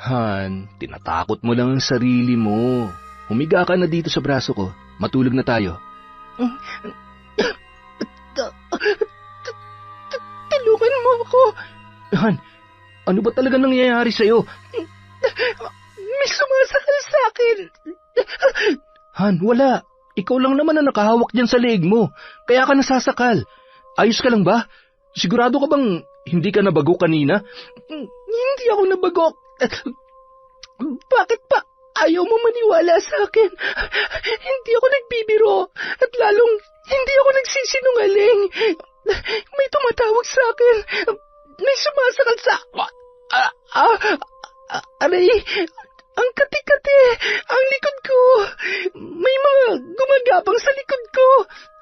Han, tinatakot mo lang ang sarili mo. Humiga ka na dito sa braso ko. Matulog na tayo. Tulungan mo ako. Han, ano ba talaga nangyayari sa'yo? May sumasakal sa akin. Han, wala. Ikaw lang naman na nakahawak dyan sa leeg mo. Kaya ka nasasakal. Ayos ka lang ba? Sigurado ka bang hindi ka nabago kanina? Hindi ako nabago. Bakit pa ayaw mo maniwala sa akin? Hindi ako nagbibiro at lalong hindi ako nagsisinungaling. May tumatawag sa akin. May sumasakal sa... Aray, ang kati-kati, ang likod ko. May mga gumagapang sa likod ko.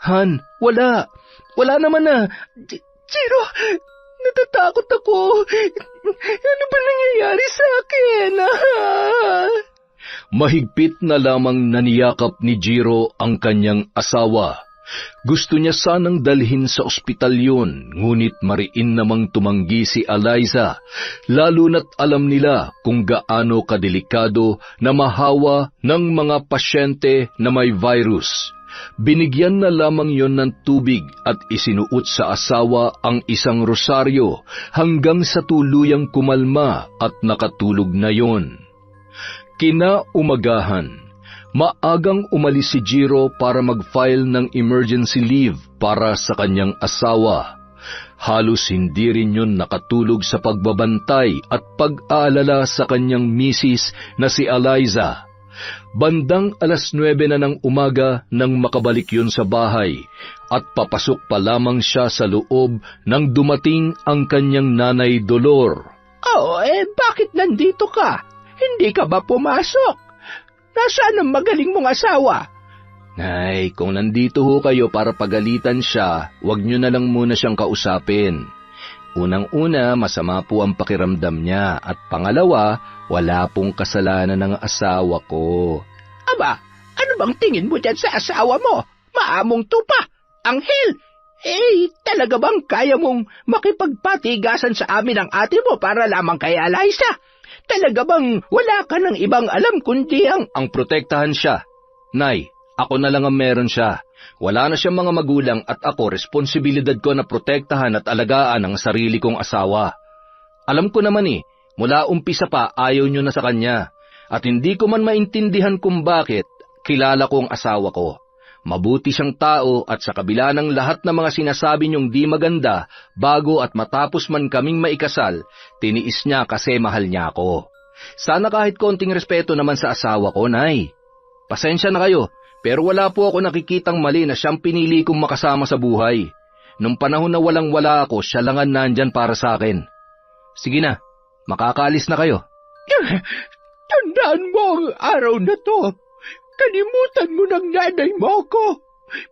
Han, wala. Wala naman na. Jiro, natatakot ako. Ano ba nangyayari sa akin? Mahigpit na lamang naniyakap ni Jiro ang kanyang asawa. Gusto niya sanang dalhin sa ospital yun, ngunit mariin namang tumanggi si Eliza, lalo na't alam nila kung gaano kadelikado na mahawa ng mga pasyente na may virus. Binigyan na lamang yon ng tubig at isinuot sa asawa ang isang rosaryo hanggang sa tuluyang kumalma at nakatulog na yon. Kinaumagahan, maagang umalis si Jiro para mag-file ng emergency leave para sa kanyang asawa. Halos hindi rin yun nakatulog sa pagbabantay at pag-aalala sa kanyang misis na si Eliza. Bandang 9:00 na ng umaga nang makabalik yun sa bahay at papasok pa lamang siya sa loob nang dumating ang kanyang nanay Dolor. Bakit nandito ka? Hindi ka ba pumasok? Nasaan ang magaling mong asawa? Nay, kung nandito ho kayo para pagalitan siya, huwag niyo na lang muna siyang kausapin. Unang-una, masama po ang pakiramdam niya at pangalawa, wala pong kasalanan ng asawa ko. Aba, ano bang tingin mo dyan sa asawa mo? Maamong tupa, anghel. Talaga bang kaya mong makipagpatigasan sa amin ang ate mo para lamang kay Eliza? Talaga bang wala ka ng ibang alam kundi ang protektahan siya. Nay, ako na lang ang meron siya. Wala na siyang mga magulang at ako responsibilidad ko na protektahan at alagaan ang sarili kong asawa. Alam ko naman mula umpisa pa ayaw niyo na sa kanya. At hindi ko man maintindihan kung bakit, kilala ko ang asawa ko. Mabuti siyang tao at sa kabila ng lahat ng mga sinasabi niyong di maganda, bago at matapos man kaming maikasal, tiniis niya kasi mahal niya ako. Sana kahit konting respeto naman sa asawa ko, Nay. Pasensya na kayo, pero wala po ako nakikitang mali na siyang pinili kong makasama sa buhay. Nung panahon na walang-wala ako, siya lang ang nandyan para sa akin. Sige na, makakaalis na kayo. Tandaan mo ang araw na to. Kalimutan mo ng nanay mo ko.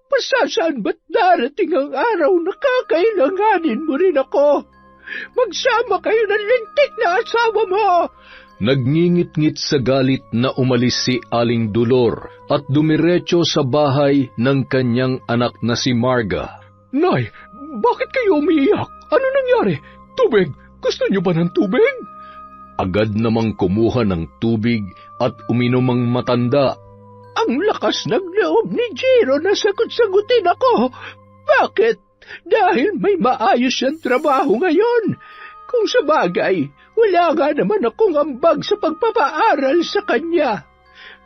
Pasasaan ba't darating ang araw na kakailanganin mo rin ako? Magsama kayo ng lintik na asawa mo. Nagngingit-ngit sa galit na umalis si Aling Dolor at dumiretso sa bahay ng kanyang anak na si Marga. Nay, bakit kayo umiiyak? Ano nangyari? Tubig? Gusto niyo ba ng tubig? Agad namang kumuha ng tubig at uminom ang matanda. Ang lakas ng loob ni Jiro na sagot-sagutin ako. Bakit? Dahil may maayos siyang trabaho ngayon. Kung sa bagay, wala nga naman akong ambag sa pagpapaaral sa kanya.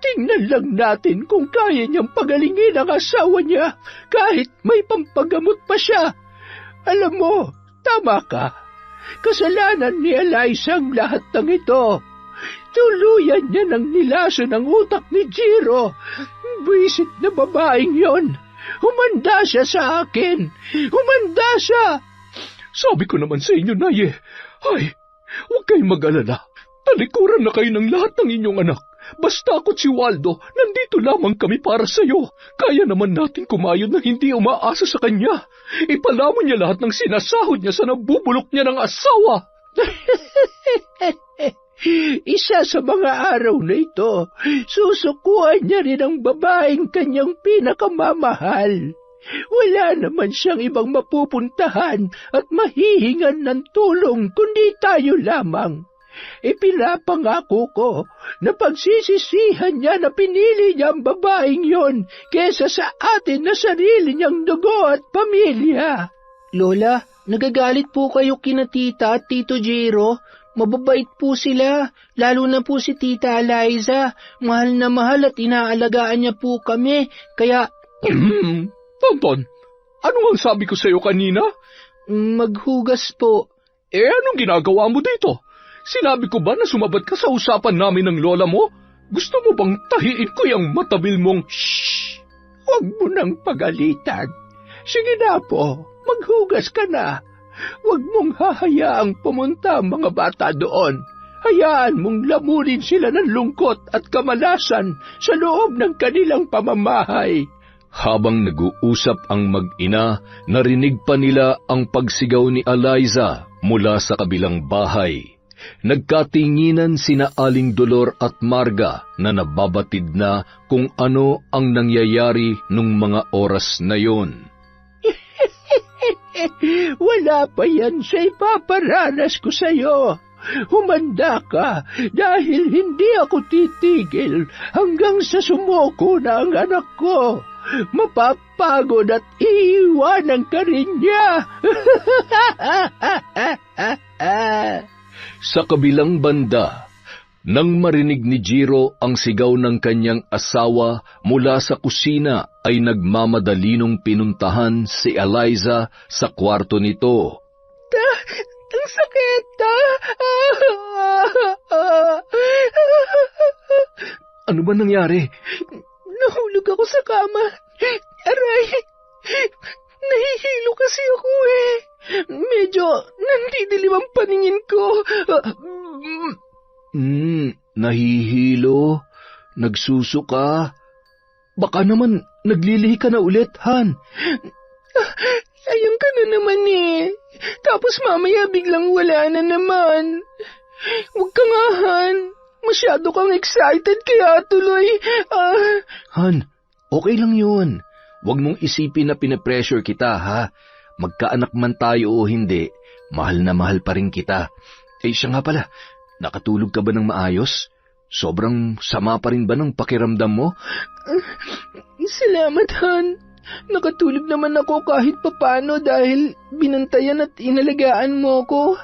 Tingnan lang natin kung kaya niyang pagalingin ang asawa niya kahit may pampagamot pa siya. Alam mo, tama ka. Kasalanan ni Eliza ang lahat ng ito. Tuluyan niya ng nilaso ng utak ni Jiro. Buisit na babaeng yon. Humanda siya sa akin. Humanda siya. Sabi ko naman sa inyo, Nay, ay, huwag kayong mag-alala. Talikuran na kayo ng lahat ng inyong anak. Basta ako't si Waldo, nandito lamang kami para sa'yo. Kaya naman natin kumayod na hindi umaasa sa kanya. Ipalamon niya lahat ng sinasahod niya sa nabubulok niya ng asawa. Isa sa mga araw na ito, susukuan niya rin ang babaeng kanyang pinakamamahal. Wala naman siyang ibang mapupuntahan at mahihingan ng tulong kundi tayo lamang. Ipinapangako ko na pagsisisihan niya na pinili niya ang babaeng yon kesa sa atin na sarili niyang dugo at pamilya. Lola, nagagalit po kayo kina tita at tito Jiro. Mababait po sila, lalo na po si Tita Eliza. Mahal na mahal at inaalagaan niya po kami, kaya... Tonton, ano ang sabi ko sa iyo kanina? Maghugas po. Anong ginagawa mo dito? Sinabi ko ba na sumabat ka sa usapan namin ng lola mo? Gusto mo bang tahiin ko yung matabil mong... Shhh! Huwag mo nang pagalitan. Sige na po, maghugas ka na. Huwag mong hahayaang pumunta ang mga bata doon. Hayaan mong lamunin sila ng lungkot at kamalasan sa loob ng kanilang pamamahay. Habang nag-uusap ang mag-ina, narinig pa nila ang pagsigaw ni Eliza mula sa kabilang bahay. Nagkatinginan sina Aling Dolor at Marga na nababatid na kung ano ang nangyayari nung mga oras na yon. Wala pa yan sa ipaparanas ko sa'yo. Humanda ka dahil hindi ako titigil hanggang sa sumuko na ang anak ko. Mapapagod at iiwanan ka rin niya. Sa kabilang banda, nang marinig ni Jiro ang sigaw ng kanyang asawa mula sa kusina ay nagmamadalinong pinuntahan si Eliza sa kwarto nito. Ang sakit! Ano ba nangyari? Nahulog ako sa kama. Aray! Nahihilo kasi ako eh. Medyo nandidilim ang paningin ko. Nahihilo? Nagsusuka? Baka naman naglilihi ka na ulit, Han. Ayun ka na naman eh. Tapos mamaya biglang wala na naman. Huwag ka nga, Han. Masyado kang excited kaya tuloy. Han, okay lang yun. Huwag mong isipin na pinapressure kita, ha? Magkaanak man tayo o hindi, mahal na mahal pa rin kita. Siya nga pala, nakatulog ka ba ng maayos? Sobrang sama pa rin ba ng pakiramdam mo? Salamat, Han. Nakatulog naman ako kahit papano dahil binantayan at inalagaan mo ko.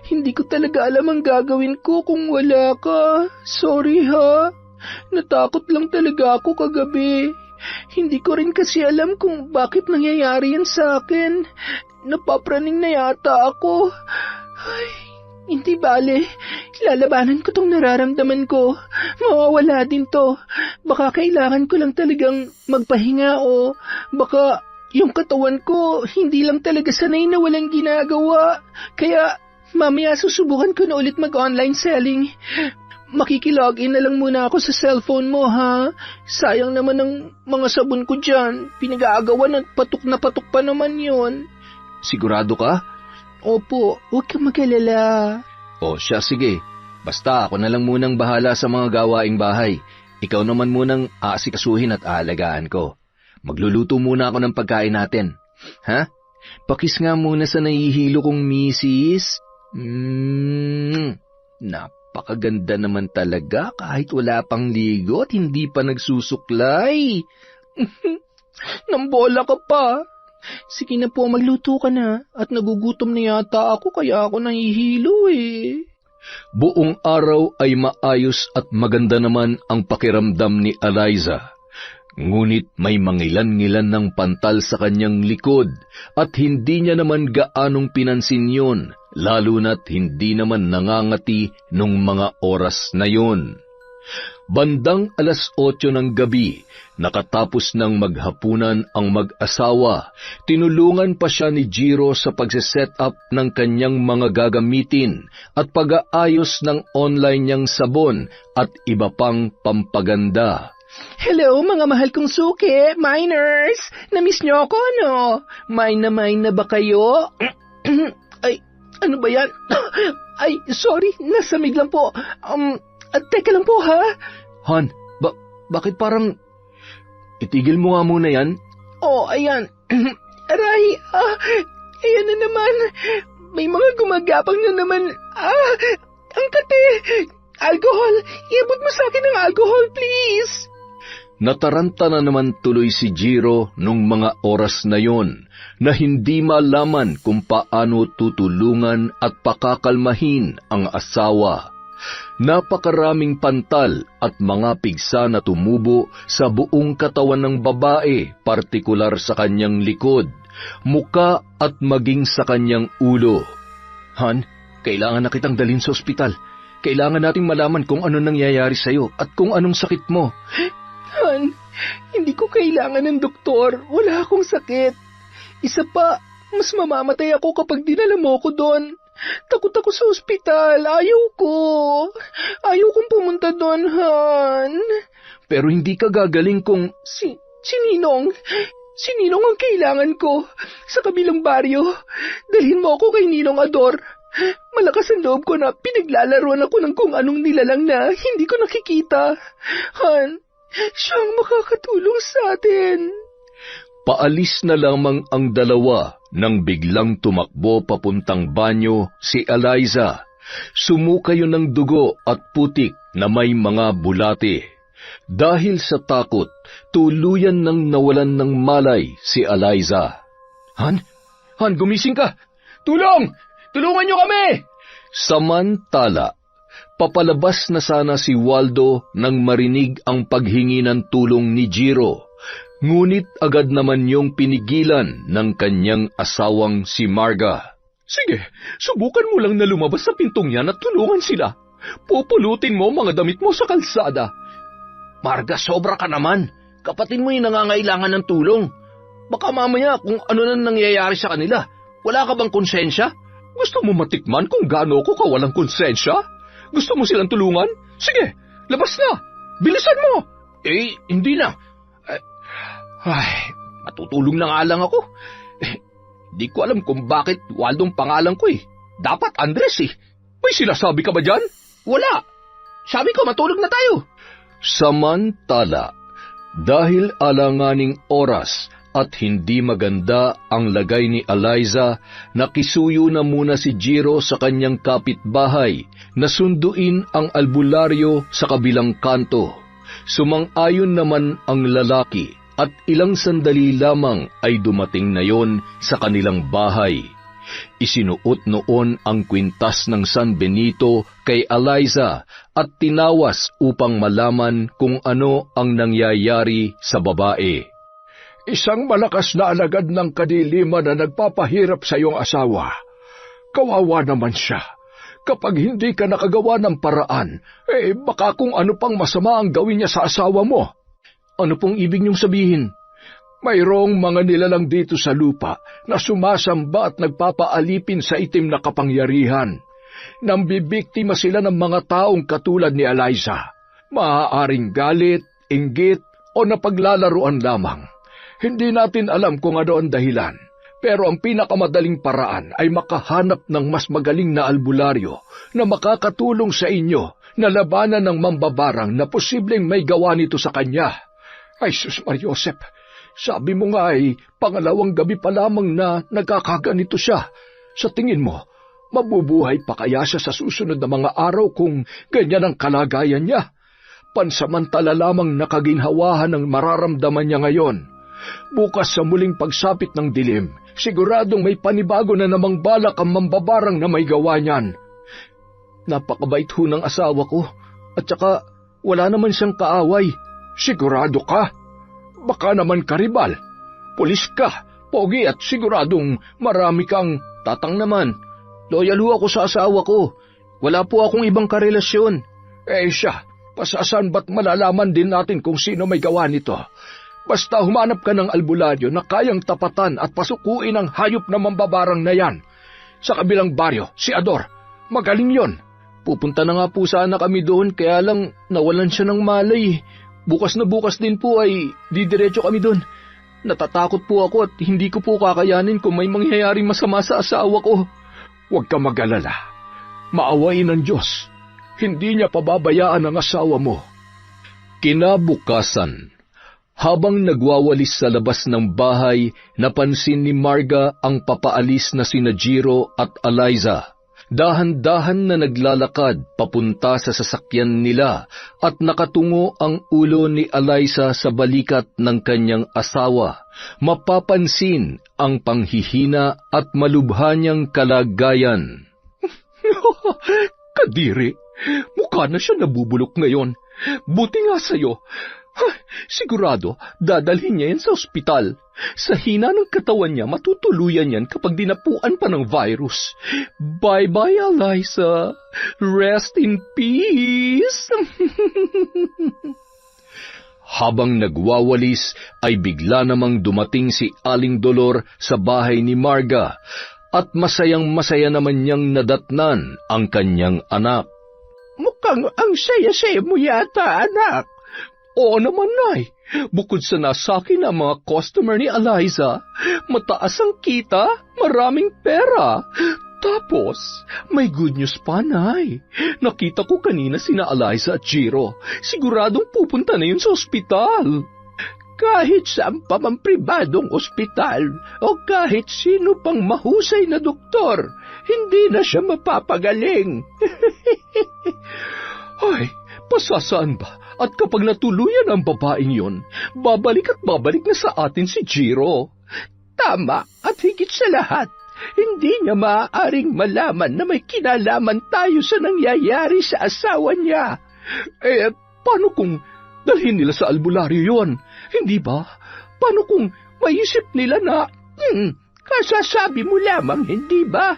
Hindi ko talaga alam ang gagawin ko kung wala ka. Sorry ha. Natakot lang talaga ako kagabi. Hindi ko rin kasi alam kung bakit nangyayari yan sa akin. Napapraning na yata ako. Ay, hindi bale. Lalabanan ko tong nararamdaman ko. Mawawala din to. Baka kailangan ko lang talagang magpahinga o baka yung katawan ko hindi lang talaga sanay na walang ginagawa. Kaya mamaya susubukan ko na ulit mag-online selling. makikilogin na lang muna ako sa cellphone mo, ha? Sayang naman ang mga sabon ko dyan. Pinag-aagawan at patok na patok pa naman yon. Sigurado ka? Opo, huwag kang mag-alala. O siya, sige. Basta ako na lang munang bahala sa mga gawaing bahay. Ikaw naman munang aasikasuhin at aalagaan ko. Magluluto muna ako ng pagkain natin. Ha? Pakis nga muna sa nahihilo kong misis. Napakaganda naman talaga kahit wala pang ligo at hindi pa nagsusuklay. Nambola ka pa. Sige na po, magluto ka na. At nagugutom na yata ako kaya ako nahihilo eh. Buong araw ay maayos at maganda naman ang pakiramdam ni Eliza. Ngunit may mangilan-ngilan ng pantal sa kanyang likod at hindi niya naman gaanong pinansin yun, lalo na't hindi naman nangangati nung mga oras na yun. Bandang 8:00 ng gabi, nakatapos ng maghapunan ang mag-asawa, tinulungan pa siya ni Jiro sa pagse-set up ng kanyang mga gagamitin at pag-aayos ng online niyang sabon at iba pang pampaganda. Hello mga mahal kong suki, miners! Namiss niyo ako, no? Mine na ba kayo? Ay, ano ba yan? Ay, sorry, nasamig lang po. Teka lang po, ha? Han, bakit parang... Itigil mo nga muna yan? Oh, ayan. Aray, ayan na naman. May mga gumagapang na naman. Ang kate. Alcohol. Iabot mo sa akin ng alcohol, please. Nataranta na naman tuloy si Jiro nung mga oras na yon na hindi malaman kung paano tutulungan at pakakalmahin ang asawa. Napakaraming pantal at mga pigsa na tumubo sa buong katawan ng babae, partikular sa kanyang likod, muka at maging sa kanyang ulo. Han, kailangan na kitang dalhin sa ospital. Kailangan nating malaman kung ano nangyayari sa'yo at kung anong sakit mo. Han, hindi ko kailangan ng doktor. Wala akong sakit. Isa pa, mas mamamatay ako kapag dinala mo ko doon. Takot ako sa ospital. Ayaw ko. Ayaw kong pumunta doon, Han. Pero hindi ka gagaling kung... Ninong. Si Ninong ang kailangan ko. Sa kabilang baryo. Dalhin mo ako kay Ninong Ador. Malakas ang loob ko na pinaglalaruan ako ng kung anong nilalang na hindi ko nakikita. Han, siya ang makakatulong sa atin. Paalis na lamang ang dalawa nang biglang tumakbo papuntang banyo si Eliza. Sumukayo ng dugo at putik na may mga bulate. Dahil sa takot, tuluyan nang nawalan ng malay si Eliza. Han, gumising ka! Tulong! Tulungan niyo kami! Samantala, papalabas na sana si Waldo nang marinig ang paghingi ng tulong ni Jiro. Ngunit agad naman niyong pinigilan ng kanyang asawang si Marga. Sige, subukan mo lang na lumabas sa pintong yan at tulungan sila. Pupulutin mo mga damit mo sa kalsada. Marga, sobra ka naman. Kapatid mo yung nangangailangan ng tulong. Baka mamaya kung ano na nangyayari sa kanila. Wala ka bang konsensya? Gusto mo matikman kung gaano ko kawalang konsensya? Gusto mo silang tulungan? Sige, labas na. Bilisan mo. Hindi na. Matutulog na nga lang ako. Di ko alam kung bakit Waldong pangalan ko eh. Dapat Andres eh. May sinasabi ka ba dyan? Wala. Sabi ko matulog na tayo. Samantala, dahil alanganing oras at hindi maganda ang lagay ni Eliza, nakisuyo na muna si Jiro sa kanyang kapitbahay na sunduin ang albularyo sa kabilang kanto. Sumang-ayon naman ang lalaki at ilang sandali lamang ay dumating na yon sa kanilang bahay. Isinuot noon ang kwintas ng San Benito kay Eliza at tinawas upang malaman kung ano ang nangyayari sa babae. Isang malakas na alagad ng kadiliman na nagpapahirap sa iyong asawa. Kawawa naman siya. Kapag hindi ka nakagawa ng paraan, baka kung ano pang masama ang gawin niya sa asawa mo. Ano pong ibig niyong sabihin? Mayroong mga nilalang dito sa lupa na sumasamba at nagpapaalipin sa itim na kapangyarihan. Nambibiktima sila ng mga taong katulad ni Eliza. Maaaring galit, inggit, o napaglalaruan lamang. Hindi natin alam kung ano ang dahilan, pero ang pinakamadaling paraan ay makahanap ng mas magaling na albularyo na makakatulong sa inyo na labanan ng mambabarang na posibleng may gawa nito sa kanya. Ay, Sus Mariosep, sabi mo nga ay pangalawang gabi pa lamang na nagkakaganito siya. Sa tingin mo, mabubuhay pa kaya siya sa susunod na mga araw kung ganyan ang kalagayan niya? Pansamantala lamang nakaginhawahan ang mararamdaman niya ngayon. Bukas sa muling pagsapit ng dilim, siguradong may panibago na namang balak ang mambabarang na may gawa niyan. Napakabait ho ng asawa ko, at saka wala naman siyang kaaway. Sigurado ka? Baka naman karibal. Pulis ka, pogi at siguradong marami kang... Tatang naman, loyal ho ako sa asawa ko. Wala po akong ibang karelasyon. Siya, pasasan ba't malalaman din natin kung sino may gawa nito? Basta humanap ka ng albularyo na kayang tapatan at pasukuin ang hayop na mambabarang na yan. Sa kabilang baryo, si Ador. Magaling yon. Pupunta na nga po sana kami doon, kaya lang nawalan siya ng malay. Bukas na bukas din po ay didiretso kami doon. Natatakot po ako at hindi ko po kakayanin kung may mangyayaring masama sa asawa ko. Huwag ka mag-alala. Maawain ng Diyos. Hindi niya pababayaan ang asawa mo. Kinabukasan, habang nagwawalis sa labas ng bahay, napansin ni Marga ang papaalis na sina Jiro at Eliza. Dahan-dahan na naglalakad papunta sa sasakyan nila at nakatungo ang ulo ni Eliza sa balikat ng kanyang asawa. Mapapansin ang panghihina at malubha niyang kalagayan. Kadiri, mukha na siya nabubulok ngayon. Buti nga sa'yo. Sigurado, dadalhin niya yan sa ospital. Sa hina ng katawan niya, matutuluyan yan kapag dinapuan pa ng virus. Bye-bye, Eliza. Rest in peace. Habang nagwawalis, ay bigla namang dumating si Aling Dolor sa bahay ni Marga at masayang-masaya naman niyang nadatnan ang kanyang anak. Mukhang ang saya-saya mo yata, anak. Oo naman, Nay. Bukod sa nasakin ang mga customer ni Eliza, mataas ang kita, maraming pera. Tapos, may good news pa, Nay. Nakita ko kanina sina Eliza at Jiro. Siguradong pupunta na yun sa ospital. Kahit saan pa mang pribadong ospital o kahit sino pang mahusay na doktor, hindi na siya mapapagaling. Ay, pasasaan ba? At kapag natuluyan ang babaeng yon, babalik at babalik na sa atin si Jiro. Tama, at higit sa lahat, hindi niya maaaring malaman na may kinalaman tayo sa nangyayari sa asawa niya. Paano kung dalhin nila sa albularyo yon? Hindi ba? Paano kung maisip nila na, kasasabi mo lamang, hindi ba?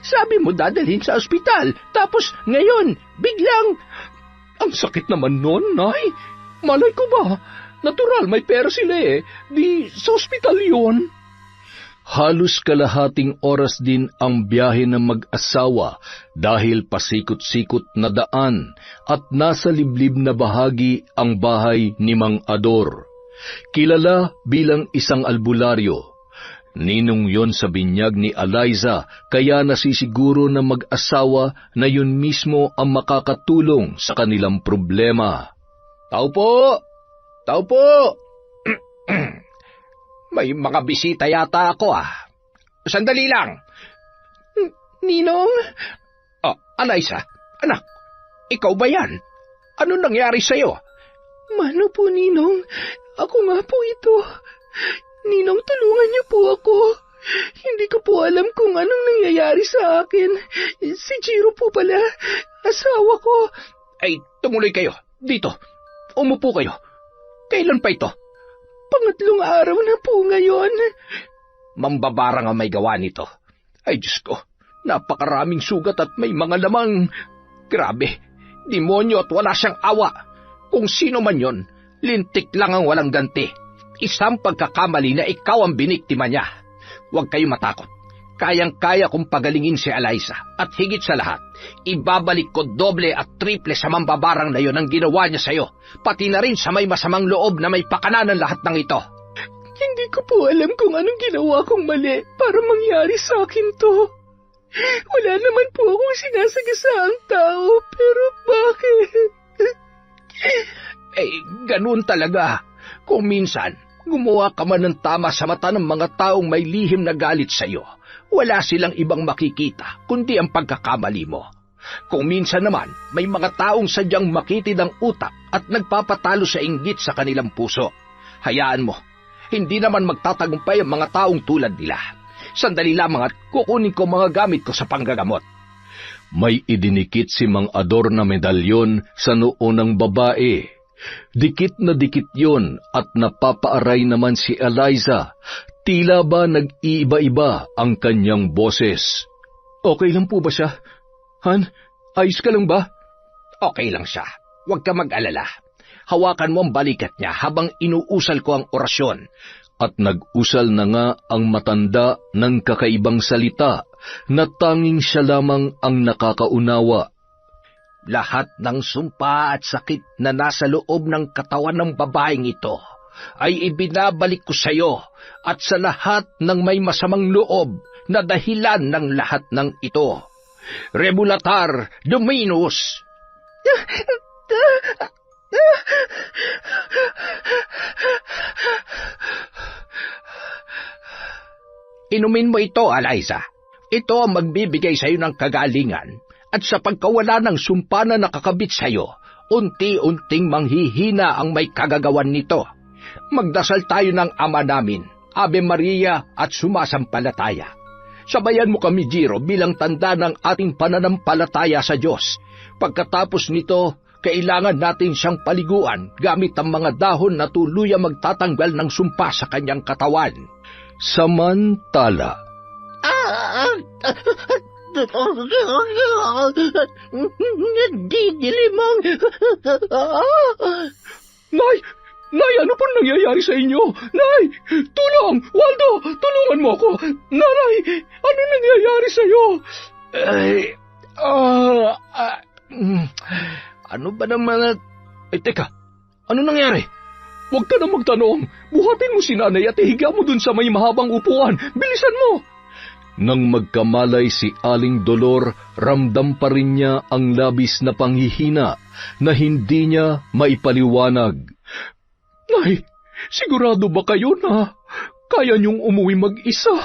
Sabi mo dadalhin sa ospital, tapos ngayon, biglang... Ang sakit naman nun, Nay. Malay ko ba? Natural, may pera sila Di sa ospital yun. Halos kalahating oras din ang biyahe ng mag-asawa dahil pasikot-sikot na daan at nasa liblib na bahagi ang bahay ni Mang Ador. Kilala bilang isang albularyo. Ninong yon sa binyag ni Eliza, kaya nasisiguro na mag-asawa na yun mismo ang makakatulong sa kanilang problema. Tao po! Tao po! May mga bisita yata ako Sandali lang. Ninong? Eliza, anak, ikaw ba yan? Ano nangyari sa'yo? Mano po, Ninong? Ako nga po ito. Ninong, tulungan niyo po ako. Hindi ko po alam kung anong nangyayari sa akin. Si Jiro po pala, asawa ko. Ay, tumuloy kayo. Dito. Umupo kayo. Kailan pa ito? Pangatlong araw na po ngayon. Mambabarang ang may gawa nito. Ay, Diyos ko. Napakaraming sugat at may mga lamang. Grabe. Demonyo at wala siyang awa. Kung sino man yon, lintik lang ang walang ganti. Isang pagkakamali na ikaw ang biniktima niya. Huwag kayong matakot. Kayang-kaya kong pagalingin si Eliza at higit sa lahat, ibabalik ko doble at triple sa mambabarang na yon ang ginawa niya sa'yo, pati na rin sa may masamang loob na may pakananan lahat ng ito. Hindi ko po alam kung anong ginawa kong mali para mangyari sa akin to. Wala naman po akong sinasagasaang tao, pero bakit? Ganun talaga. Kung minsan, gumawa ka man ng tama sa mata ng mga taong may lihim na galit sa'yo, wala silang ibang makikita kundi ang pagkakamali mo. Kung minsan naman, may mga taong sadyang makitid ang utak at nagpapatalo sa inggit sa kanilang puso. Hayaan mo, hindi naman magtatagumpay ang mga taong tulad nila. Sandali lamang at kukunin ko mga gamit ko sa panggagamot. May idinikit si Mang Ador na medalyon sa noo ng babae. Dikit na dikit yon at napapaaray naman si Eliza. Tila ba nag-iiba-iba ang kanyang boses. Okay lang po ba siya? Han, ayos ka lang ba? Okay lang siya. Huwag ka mag-alala. Hawakan mo ang balikat niya habang inuusal ko ang orasyon. At nag-usal na nga ang matanda ng kakaibang salita na tanging siya lamang ang nakakaunawa. Lahat ng sumpa at sakit na nasa loob ng katawan ng babaeng ito ay ibinabalik ko sa iyo at sa lahat ng may masamang loob na dahilan ng lahat ng ito. Rebulatar Dominus! Inumin mo ito, Eliza. Ito ang magbibigay sa iyo ng kagalingan at sa pagkawala ng sumpa na nakakabit sa iyo, unti-unting manghihina ang may kagagawan nito. Magdasal tayo ng Ama namin, Ave Maria at sumasampalataya. Sabayan mo kami, Jiro, bilang tanda ng ating pananampalataya sa Diyos. Pagkatapos nito, kailangan natin siyang paliguan gamit ang mga dahon na tuluyang magtatanggal ng sumpa sa kanyang katawan. Samantala, Nagdidilimang. Nay, ano pong nangyayari sa inyo? Nay, tulong! Waldo, tulungan mo ako! Nanay, ano nangyayari sa iyo? Ano ba naman? Teka, ano nangyari? Huwag ka na magtanong. Buhatin mo si nanay at ihiga mo dun sa may mahabang upuan. Bilisan mo! nang magkamalay si Aling Dolor, ramdam pa rin niya ang labis na panghihina na hindi niya maipaliwanag. Nay, sigurado ba kayo na kaya niyong umuwi mag-isa?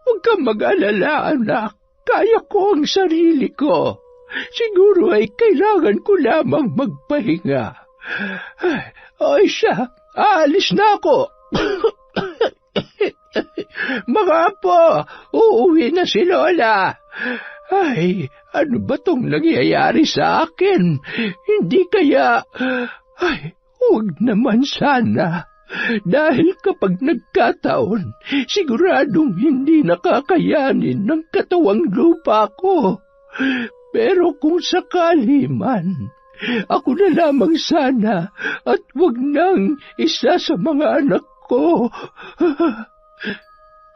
Huwag kang mag-alala, anak. Kaya ko ang sarili ko. Siguro ay kailangan ko lamang magpahinga. Ay siya, aalis na ako. Mga apo, uuwi na si Lola. Ay, ano ba tong nangyayari sa akin? Hindi kaya... Ay, huwag naman sana. Dahil kapag nagkataon, siguradong hindi nakakayanin ng katawang lupa ko. Pero kung sakali man, ako na lamang sana at wag nang isa sa mga anak ko.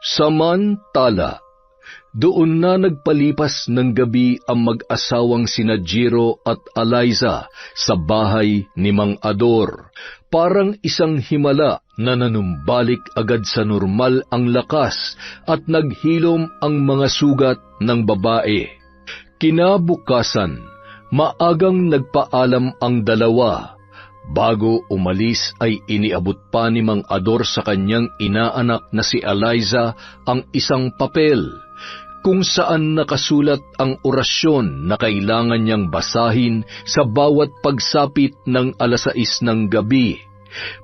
Samantala, doon na nagpalipas ng gabi ang mag-asawang sina Jiro at Eliza sa bahay ni Mang Ador. Parang isang himala na nanumbalik agad sa normal ang lakas at naghilom ang mga sugat ng babae. Kinabukasan, maagang nagpaalam ang dalawa. Bago umalis ay iniabot pa ni Mang Ador sa kanyang inaanak na si Eliza ang isang papel kung saan nakasulat ang orasyon na kailangan niyang basahin sa bawat pagsapit ng 6:00 ng gabi.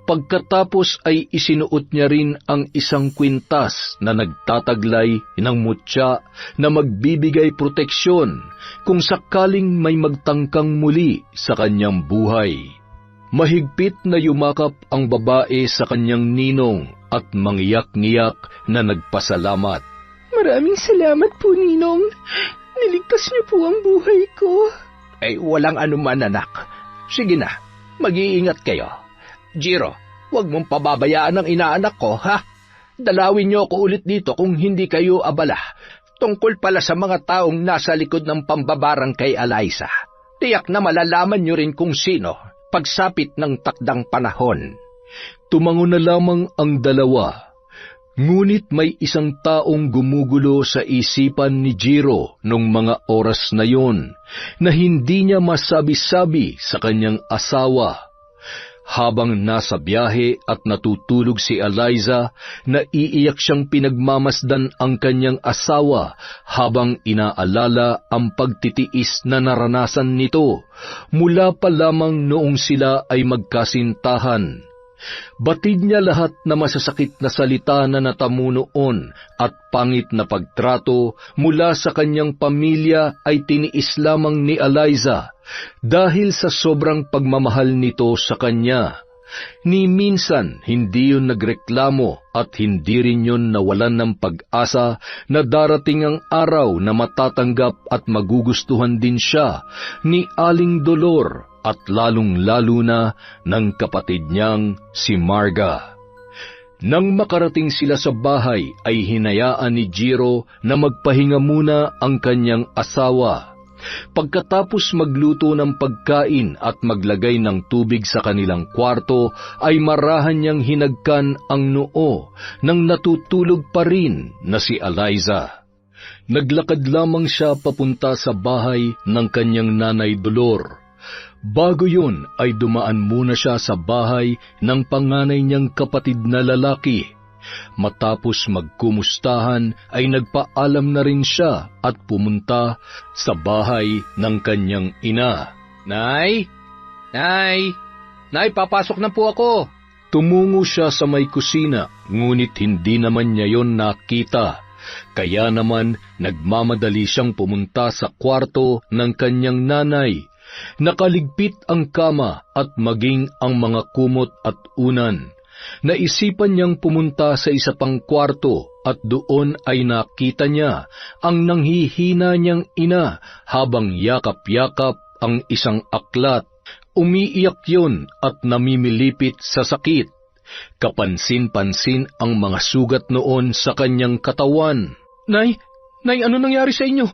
Pagkatapos ay isinuot niya rin ang isang kwintas na nagtataglay ng mutya na magbibigay proteksyon kung sakaling may magtangkang muli sa kanyang buhay. Mahigpit na yumakap ang babae sa kanyang ninong at mangyak-ngiyak na nagpasalamat. Maraming salamat po, Ninong. Niligtas niyo po ang buhay ko. Walang anuman, anak. Sige na, mag-iingat kayo. Jiro, huwag mong pababayaan ang inaanak ko, ha? dalawin niyo ako ulit dito kung hindi kayo abala. Tungkol pala sa mga taong nasa likod ng pambabarang kay Eliza. Tiyak na malalaman niyo rin kung sino, pagsapit ng takdang panahon. Tumango na lamang ang dalawa. Ngunit may isang taong gumugulo sa isipan ni Jiro nung mga oras na yon na hindi niya masabi-sabi sa kanyang asawa. Habang nasa biyahe at natutulog si Eliza, naiiyak siyang pinagmamasdan ang kanyang asawa habang inaalala ang pagtitiis na naranasan nito mula pa lamang noong sila ay magkasintahan. Batid niya lahat na masasakit na salita na natamo noon at pangit na pagtrato mula sa kanyang pamilya ay tiniis lamang ni Eliza dahil sa sobrang pagmamahal nito sa kanya. Ni minsan hindi yun nagreklamo at hindi rin yun nawalan ng pag-asa na darating ang araw na matatanggap at magugustuhan din siya ni Aling Dolor at lalong-lalo na ng kapatid niyang si Marga. Nang makarating sila sa bahay ay hinayaan ni Jiro na magpahinga muna ang kanyang asawa. Pagkatapos magluto ng pagkain at maglagay ng tubig sa kanilang kwarto, ay marahan niyang hinagkan ang noo nang natutulog pa rin na si Eliza. Naglakad lamang siya papunta sa bahay ng kanyang nanay Dolor. Bago yun ay dumaan muna siya sa bahay ng panganay niyang kapatid na lalaki. Matapos magkumustahan ay nagpaalam na rin siya at pumunta sa bahay ng kanyang ina. Nay? Nay? Nay, papasok na po ako. Tumungo siya sa may kusina, ngunit hindi naman niya yon nakita. Kaya naman nagmamadali siyang pumunta sa kwarto ng kanyang nanay. Nakaligpit ang kama at maging ang mga kumot at unan. Naisipan niyang pumunta sa isa pang kwarto at doon ay nakita niya ang nanghihina niyang ina habang yakap-yakap ang isang aklat. Umiiyak yun at namimilipit sa sakit. Kapansin-pansin ang mga sugat noon sa kanyang katawan. Nay, ano nangyari sa inyo?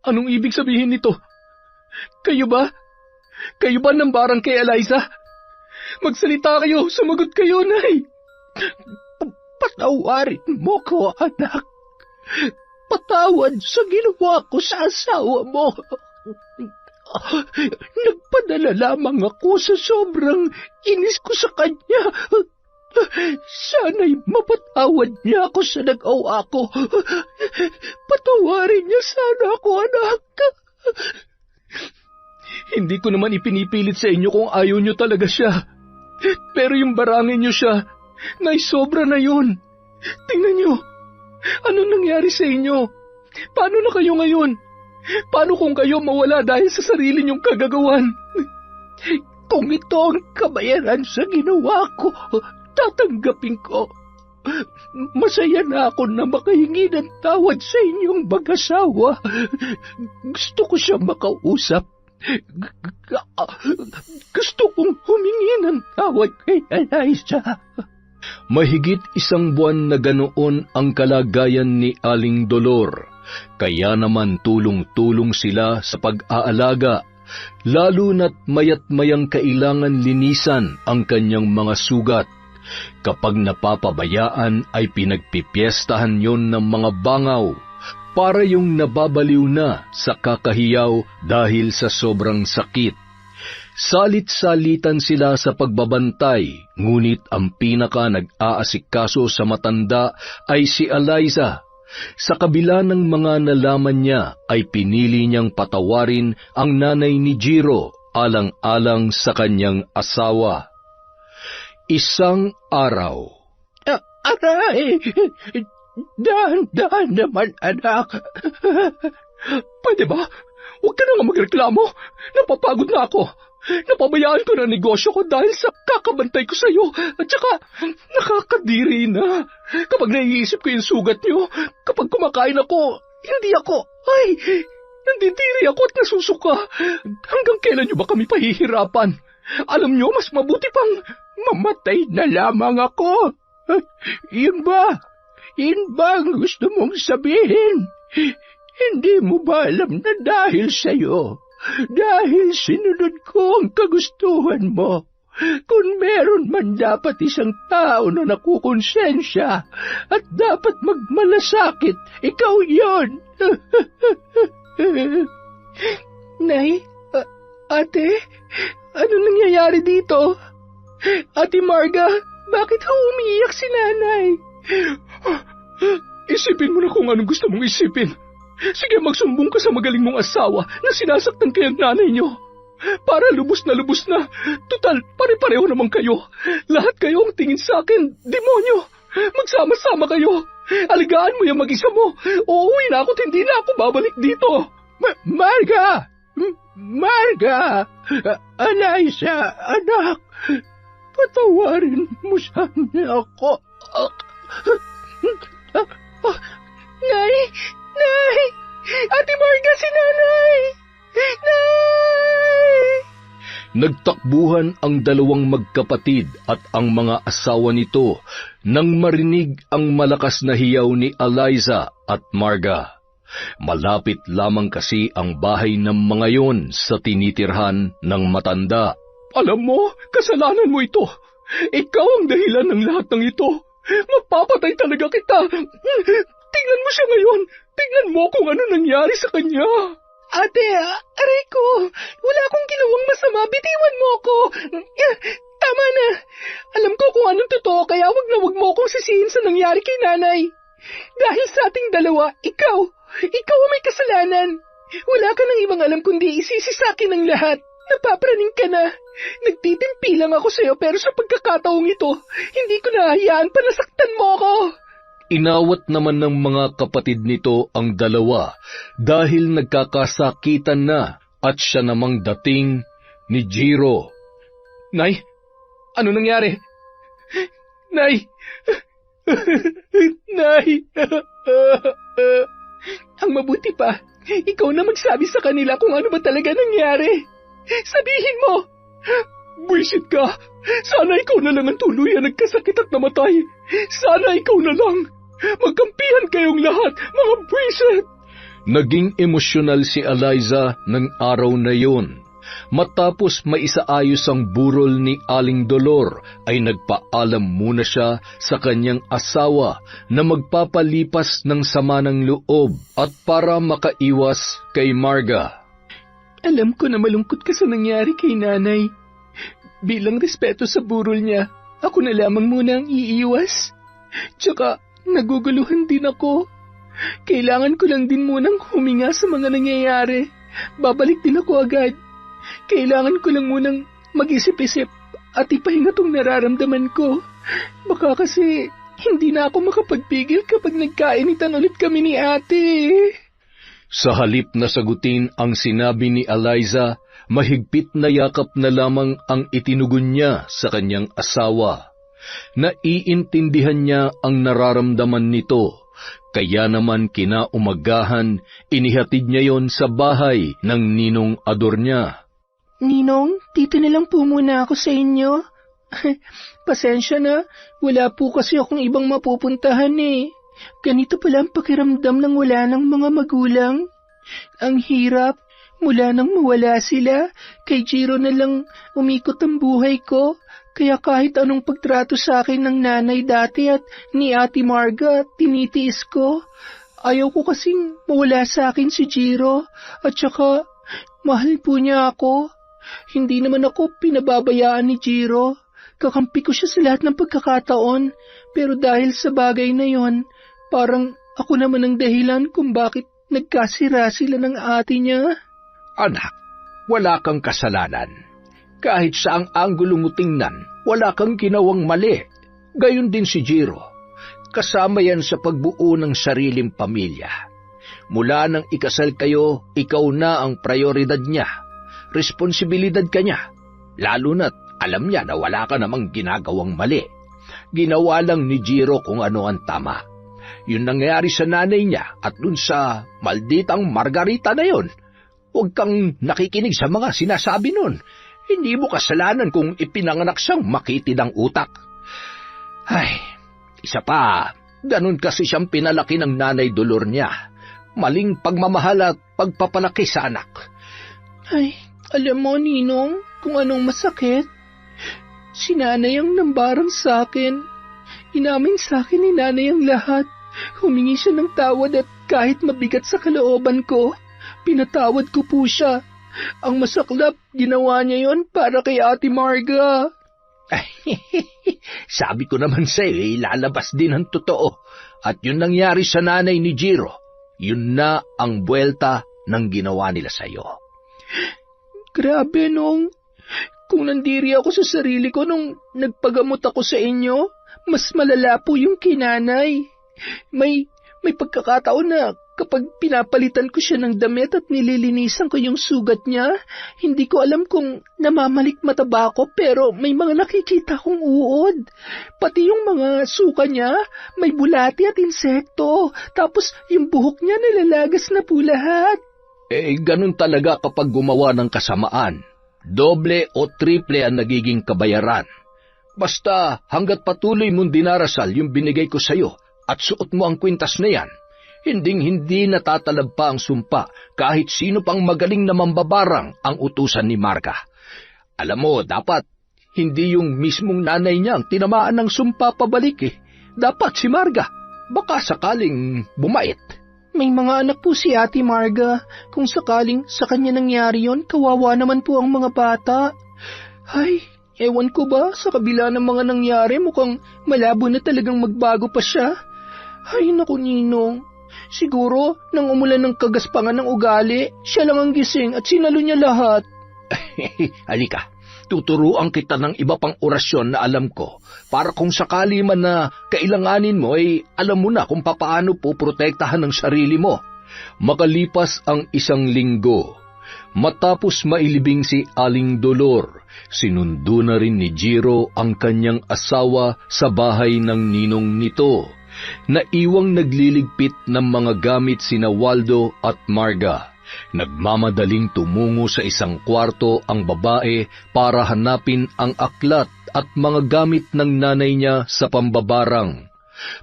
Anong ibig sabihin nito? Kayo ba? Kayo ba ng barang kay Eliza? Magsalita kayo, sumagot kayo, Nay. Patawarin mo ko, anak. Patawad sa ginawa ko sa asawa mo. Nagpadala lamang ako sa sobrang inis ko sa kanya. Sana'y mapatawad niya ako sa nag-awa ko. Patawarin niya sana ako, anak. Hindi ko naman ipinipilit sa inyo kung ayaw niyo talaga siya. Pero yung barangay niyo siya, naisobra na yun. Tingnan niyo, anong nangyari sa inyo? Paano na kayo ngayon? Paano kung kayo mawala dahil sa sarili niyong kagagawan? Kung ito ang kabayaran sa ginawa ko, tatanggapin ko. Masaya na ako na makahingi ng tawad sa inyong mag-asawa. Gusto ko siya makausap. Gusto kong humingi ng tawad kay Eliza. Mahigit 1 buwan na ganoon ang kalagayan ni Aling Dolor. Kaya naman tulong-tulong sila sa pag-aalaga, lalo na't mayat-mayang kailangan linisan ang kanyang mga sugat. Kapag napapabayaan ay pinagpipiestahan yon ng mga bangaw, para yung nababaliw na sa kakahiyaw dahil sa sobrang sakit. Salit-salitan sila sa pagbabantay, ngunit ang pinaka nag-aasikaso sa matanda ay si Eliza. Sa kabila ng mga nalaman niya ay pinili niyang patawarin ang nanay ni Jiro alang-alang sa kanyang asawa. Isang araw. Aray! Dahan-dahan naman, anak. Pwede ba? Huwag ka na nga magreklamo. Napapagod na ako. Napabayaan ko na negosyo ko dahil sa kakabantay ko sa'yo. At saka, nakakadiri na. Kapag naiisip ko yung sugat niyo, kapag kumakain ako, hindi ako. Ay, nandidiri ako at nasusuka. Hanggang kailan niyo ba kami pahihirapan? Alam niyo, mas mabuti pang mamatay na lamang ako. Yun ba? Yun ba ang gusto mong sabihin? Hindi mo ba alam na dahil sa'yo, dahil sinunod ko ang kagustuhan mo, kung meron man dapat isang tao na nakukonsensya at dapat magmalasakit, ikaw yon. Nay, ate, ano nangyayari dito? Ate Marga, bakit umiiyak si nanay? Isipin mo na kung anong gusto mong isipin. Sige, magsumbong ka sa magaling mong asawa na sinasaktan kayo ng nanay niyo. Para lubos na. Total, pare-pareho naman kayo. Lahat kayo ang tingin sa akin, demonyo. Magsama-sama kayo. Aligaan mo yung mag-isa mo. Uuwi na ako at hindi na ako babalik dito. Marga! Marga! Eliza, anak, patawarin mo sana ako. Nay! Nay! Ate Marga, si nanay! Nay! Nagtakbuhan ang dalawang magkapatid at ang mga asawa nito nang marinig ang malakas na hiyaw ni Eliza at Marga. Malapit lamang kasi ang bahay ng mga yon sa tinitirhan ng matanda. Alam mo, kasalanan mo ito. Ikaw ang dahilan ng lahat ng ito. Mapapatay talaga kita. Tingnan mo siya ngayon. Tingnan mo kung ano nangyari sa kanya. Ate, aray ko. Wala akong ginawang masama. Bitiwan mo ako. Tama na. Alam ko kung anong totoo, kaya wag mo akong sisihin sa nangyari kay nanay. Dahil sa ating dalawa, ikaw ang may kasalanan. Wala ka nang ibang alam kundi isisi sa akin ang lahat. Napapraning ka na. Nagtitimpi lang ako sa'yo pero sa pagkakataong ito, hindi ko nahayaan pa nasaktan mo ako. Inawat naman ng mga kapatid nito ang dalawa dahil nagkakasakitan na at siya namang dating ni Jiro. Nay, ano nangyari? Nay! Nay! Ang mabuti pa, ikaw na magsabi sa kanila kung ano ba talaga nangyari. Sabihin mo! Buwisit ka! Sana ikaw na lang ang tuluyan nagkasakit at namatay. Sana ikaw na lang. Magkampihan kayong lahat, mga buwisit! Naging emosyonal si Eliza ng araw na yun. Matapos maisaayos ang burol ni Aling Dolor, ay nagpaalam muna siya sa kanyang asawa na magpapalipas ng sama ng loob at para makaiwas kay Marga. Alam ko na malungkot ka sa nangyari kay nanay. Bilang respeto sa burol niya, ako na lamang muna ang iiwas. Tsaka, naguguluhan din ako. Kailangan ko lang din munang huminga sa mga nangyayari. Babalik din ako agad. Kailangan ko lang munang mag-isip-isip at ipahinga tong nararamdaman ko. Baka kasi hindi na ako makapagpigil kapag nagkainitan ulit kami ni ate. Sa halip na sagutin ang sinabi ni Eliza, mahigpit na yakap na lamang ang itinugon niya sa kanyang asawa. Naiintindihan niya ang nararamdaman nito, kaya naman kinaumagahan, inihatid niya yon sa bahay ng ninong ador niya. Ninong, dito na lang po muna ako sa inyo. Pasensya na, wala po kasi akong ibang mapupuntahan eh. Ganito pala ang pakiramdam ng wala ng mga magulang. Ang hirap, mula nang mawala sila, kay Jiro na lang umikot ang buhay ko. Kaya kahit anong pagtrato sa akin ng nanay dati at ni Ate Marga, tinitiis ko. Ayaw ko kasing mawala sa akin si Jiro, at saka mahal po niya ako. Hindi naman ako pinababayaan ni Jiro. Kakampi ko siya sa lahat ng pagkakataon, pero dahil sa bagay na yon, parang ako naman ang dahilan kung bakit nagkasira sila ng ate niya. Anak, wala kang kasalanan. Kahit saang anggulo mo tingnan, wala kang ginawang mali. Gayon din si Jiro. Kasama yan sa pagbuo ng sariling pamilya. Mula nang ikasal kayo, ikaw na ang prioridad niya. Responsibilidad ka niya. Lalo na't alam niya na wala ka namang ginagawang mali. Ginawa lang ni Jiro kung ano ang tama. Yun nangyari sa nanay niya at dun sa malditang Margarita na yun. Huwag kang nakikinig sa mga sinasabi nun. Hindi mo kasalanan kung ipinanganak siyang makitid ang utak. Ay, isa pa, ganun kasi siyang pinalaki ng nanay Dolor niya. Maling pagmamahal at pagpapalaki sa anak. Ay, alam mo, Ninong, kung anong masakit. Si nanay ang nambarang sa akin. Inamin sa akin ni nanay ang lahat. Humingi siya ng tawad at kahit mabigat sa kalooban ko, pinatawad ko po siya. Ang masaklap, ginawa niya yon para kay Ate Marga. Sabi ko naman sa'yo, ilalabas din ang totoo. At yun nangyari sa nanay ni Jiro. Yun na ang buwelta ng ginawa nila sa'yo. Grabe, Nong. Kung nandiri ako sa sarili ko nung nagpagamot ako sa inyo, mas malala po yung kinanay. May pagkakataon na kapag pinapalitan ko siya ng damit at nililinisan ko yung sugat niya, hindi ko alam kung namamalikmata ba ako pero may mga nakikita kong uod. Pati yung mga suka niya, may bulati at insekto. Tapos yung buhok niya nalalagas na po lahat. Ganun talaga kapag gumawa ng kasamaan. Doble o triple ang nagiging kabayaran. Basta hanggat patuloy mong dinarasal yung binigay ko sa'yo at suot mo ang kwintas na yan, hinding-hindi natatalab pa ang sumpa kahit sino pang magaling na mambabarang ang utusan ni Marga. Alam mo, dapat hindi yung mismong nanay niya ang tinamaan ng sumpa pabalik eh. Dapat si Marga. Baka sakaling bumait. May mga anak po si Ate Marga. Kung sakaling sa kanya nangyari yon, kawawa naman po ang mga bata. Ay, ewan ko ba, sa kabila ng mga nangyari, mukhang malabo na talagang magbago pa siya. Ay, naku, Ninong. Siguro, nang umulan ng kagaspangan ng ugali, siya lang ang gising at sinalo niya lahat. Halika, tuturuan kita ng iba pang orasyon na alam ko para kung sakali man na kailanganin mo ay alam mo na kung papaano poprotektahan ang sarili mo. Makalipas ang 1 linggo, matapos mailibing si Aling Dolor, sinundo na rin ni Jiro ang kanyang asawa sa bahay ng ninong nito. Naiwang nagliligpit ng mga gamit sina Waldo at Marga. Nagmamadaling tumungo sa isang kwarto ang babae para hanapin ang aklat at mga gamit ng nanay niya sa pambabarang.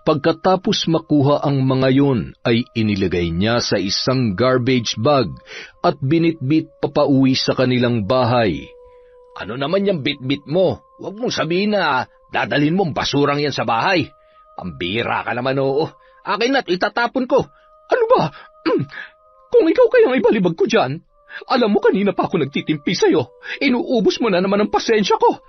Pagkatapos makuha ang mga yun, ay inilagay niya sa isang garbage bag at binitbit papauwi sa kanilang bahay. Ano naman yung bitbit mo? Huwag mong sabihin na dadalhin mong basurang yan sa bahay. Pambira ka naman, oo. Akin na't itatapon ko. Ano ba? Kung ikaw kayang ibalibag ko dyan, alam mo kanina pa ako nagtitimpi sa'yo. Inuubos mo na naman ang pasensya ko.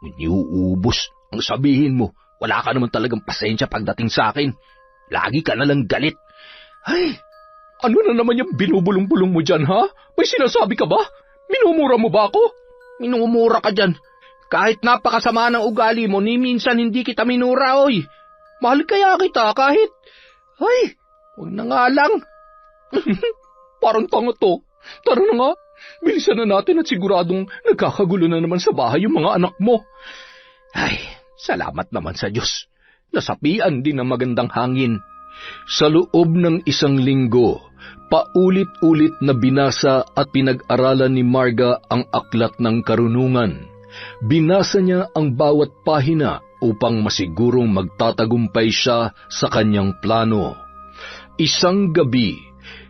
Iniuubos? Ang sabihin mo, wala ka naman talagang pasensya pagdating sa akin. Lagi ka nalang galit. Ay, ano na naman yung binubulong-bulong mo dyan, ha? May sinasabi ka ba? Minumura mo ba ako? Minumura ka dyan. Kahit napakasama ng ugali mo, ni minsan hindi kita minura, oy. Mahal kaya kita kahit... Ay, huwag na nga lang. Parang tanga to. Tara na nga, bilisan na natin at siguradong nagkakagulo na naman sa bahay yung mga anak mo. Ay, salamat naman sa Diyos. Nasapian din ng magandang hangin. Sa loob ng 1 linggo, paulit-ulit na binasa at pinag-aralan ni Marga ang aklat ng karunungan. Binasa niya ang bawat pahina upang masigurong magtatagumpay siya sa kanyang plano. Isang gabi,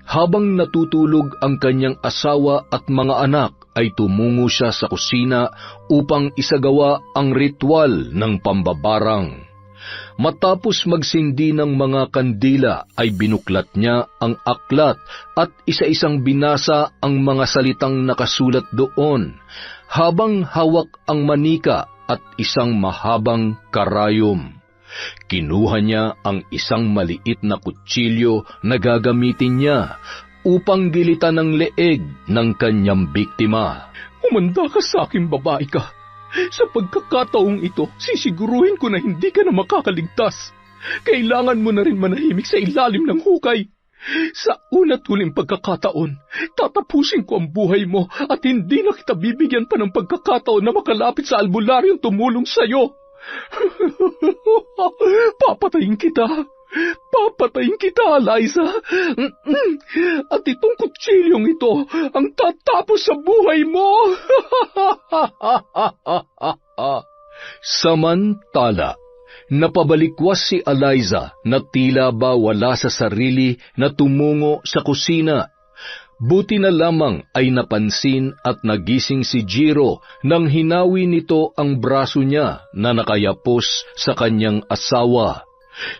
habang natutulog ang kanyang asawa at mga anak, ay tumungo siya sa kusina upang isagawa ang ritual ng pambabarang. Matapos magsindi ng mga kandila ay binuklat niya ang aklat at isa-isang binasa ang mga salitang nakasulat doon, habang hawak ang manika at isang mahabang karayom. Kinuha niya ang isang maliit na kutsilyo na gagamitin niya upang gilitan ang leeg ng kanyang biktima. Umanda ka sa akin, babae ka. Sa pagkakataong ito, sisiguruhin ko na hindi ka na makakaligtas. Kailangan mo na rin manahimik sa ilalim ng hukay. Sa una't huling pagkakataon, tatapusin ko ang buhay mo at hindi na kita bibigyan pa ng pagkakataon na makalapit sa albularyong tumulong sa'yo. Papatayin kita. Papatayin kita, Eliza. At itong kutsilyong ito ang tatapos sa buhay mo. Samantala, Napabalikwas si Eliza na tila ba wala sa sarili na tumungo sa kusina. Buti na lamang ay napansin at nagising si Jiro nang hinawi nito ang braso niya na nakayapos sa kanyang asawa.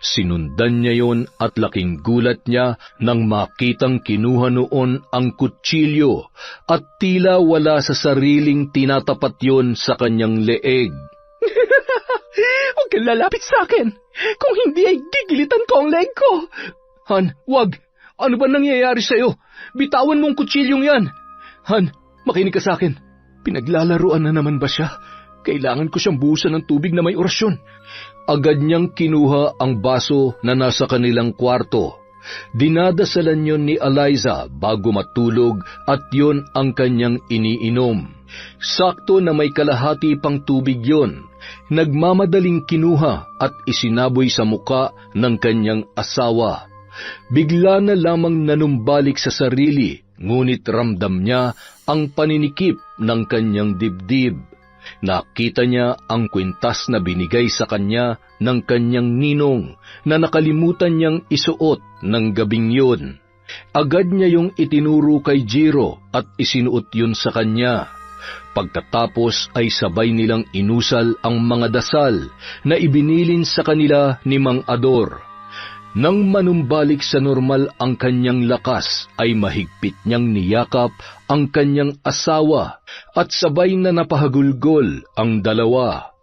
Sinundan niya yon at laking gulat niya nang makitang kinuha noon ang kutsilyo at tila wala sa sariling tinatapat yon sa kanyang leeg. Huwag kang lalapit sa akin. Kung hindi ay gigilitan ko ang leg ko. Han, wag! Ano ba nangyayari sa'yo? Bitawan mong kutsilyong yan. Han, makinig ka sa akin. Pinaglalaruan na naman ba siya? Kailangan ko siyang buhusan ng tubig na may orasyon. Agad niyang kinuha ang baso na nasa kanilang kwarto. Dinadasalan yon ni Eliza bago matulog at yon ang kanyang iniinom. Sakto na may kalahati pang tubig yon. Nagmamadaling kinuha at isinaboy sa muka ng kanyang asawa. Bigla na lamang nanumbalik sa sarili, ngunit ramdam niya ang paninikip ng kanyang dibdib. Nakita niya ang kwintas na binigay sa kanya ng kanyang ninong na nakalimutan niyang isuot ng gabing yun. Agad niya yung itinuro kay Jiro at isinuot yun sa kanya. Pagkatapos ay sabay nilang inusal ang mga dasal na ibinilin sa kanila ni Mang Ador. Nang manumbalik sa normal ang kanyang lakas, ay mahigpit niyang niyakap ang kanyang asawa at sabay na napahagulgol ang dalawa.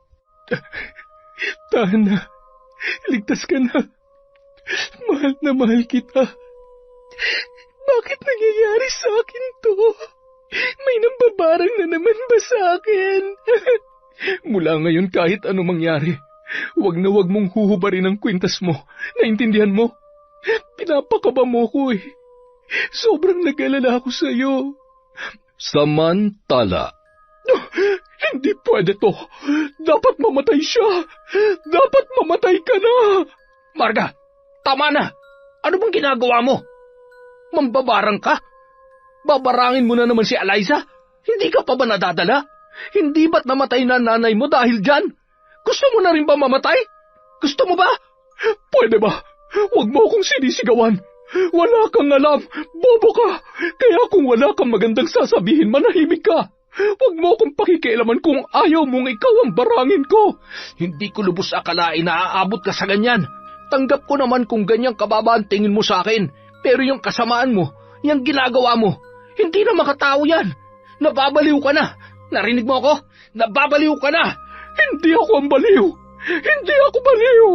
Tahan na. Ligtas ka na. Mahal na mahal kita. Bakit nangyayari sa akin to? May nambabarang na naman ba sa akin? Mula ngayon kahit ano mangyari, wag na wag mong huhubarin ang kwintas mo. Naintindihan mo? Pinapakaba mo ko eh. Sobrang nag-alala ako sa iyo. Samantala, Hindi pwede to. Dapat mamatay siya. Dapat mamatay ka na. Marga, tama na. Ano bang ginagawa mo? Mambabarang ka? Babarangin mo na naman si Eliza? Hindi ka pa ba nadadala? Hindi ba't namatay na nanay mo dahil dyan? Gusto mo na rin ba mamatay? Gusto mo ba? Pwede ba? Huwag mo akong sinisigawan. Wala kang alam. Bobo ka. Kaya kung wala kang magandang sasabihin, manahimik ka. Huwag mo akong pakikialaman kung ayaw mong ikaw ang barangin ko. Hindi ko lubos akalain na aabot ka sa ganyan. Tanggap ko naman kung ganyang kababa ang tingin mo sa akin. Pero yung kasamaan mo, yung ginagawa mo, hindi na makatao yan. Nababaliw ka na. Narinig mo ako? Nababaliw ka na. Hindi ako ang baliw. Hindi ako baliw.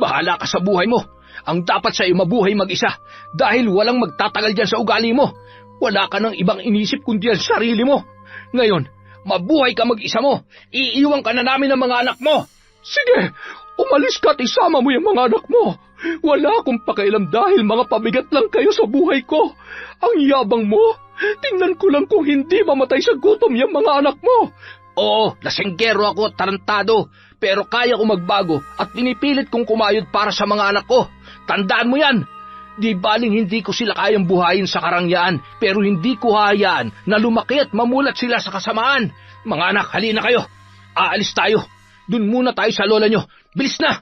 Bahala ka sa buhay mo. Ang dapat sa'yo mabuhay mag-isa dahil walang magtatagal dyan sa ugali mo. Wala ka ng ibang inisip kundi ang sarili mo. Ngayon, mabuhay ka mag-isa mo. Iiwan ka na namin ng mga anak mo. Sige, umalis ka at isama mo yung mga anak mo. Wala akong pakialam dahil mga pabigat lang kayo sa buhay ko. Ang yabang mo. Tingnan ko lang kung hindi mamatay sa gutom yung mga anak mo. Oo, lasenggero ako at tarantado. Pero kaya ko magbago at pinipilit kong kumayod para sa mga anak ko. Tandaan mo yan. Di baling hindi ko sila kayang buhayin sa karangyaan, pero hindi ko hayaan na lumaki at mamulat sila sa kasamaan. Mga anak, halina kayo. Aalis tayo. Dun muna tayo sa lola nyo. Bilis na!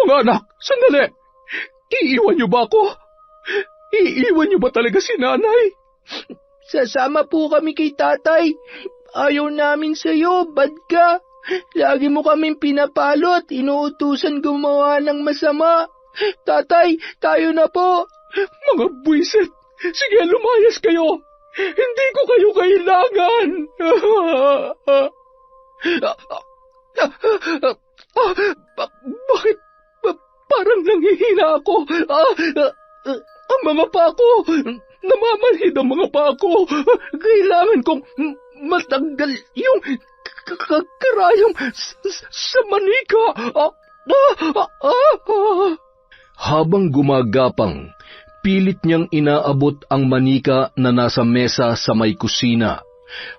Mga anak, sandali. Iiwan nyo ba ako? Iiwan nyo ba talaga si nanay? Sasama po kami kay tatay. Ayaw namin sa'yo, bad ka. Lagi mo kaming pinapalo at inuutusan gumawa ng masama. Tatay, tayo na po. Mga buwisit. Sige, lumayas kayo. Hindi ko kayo kailangan. Bakit parang nanghihina ako? Ang mga pako. Namamanhid ang mga pako. Kailangan kong matanggal yung karayom sa manika. Habang gumagapang, pilit niyang inaabot ang manika na nasa mesa sa may kusina.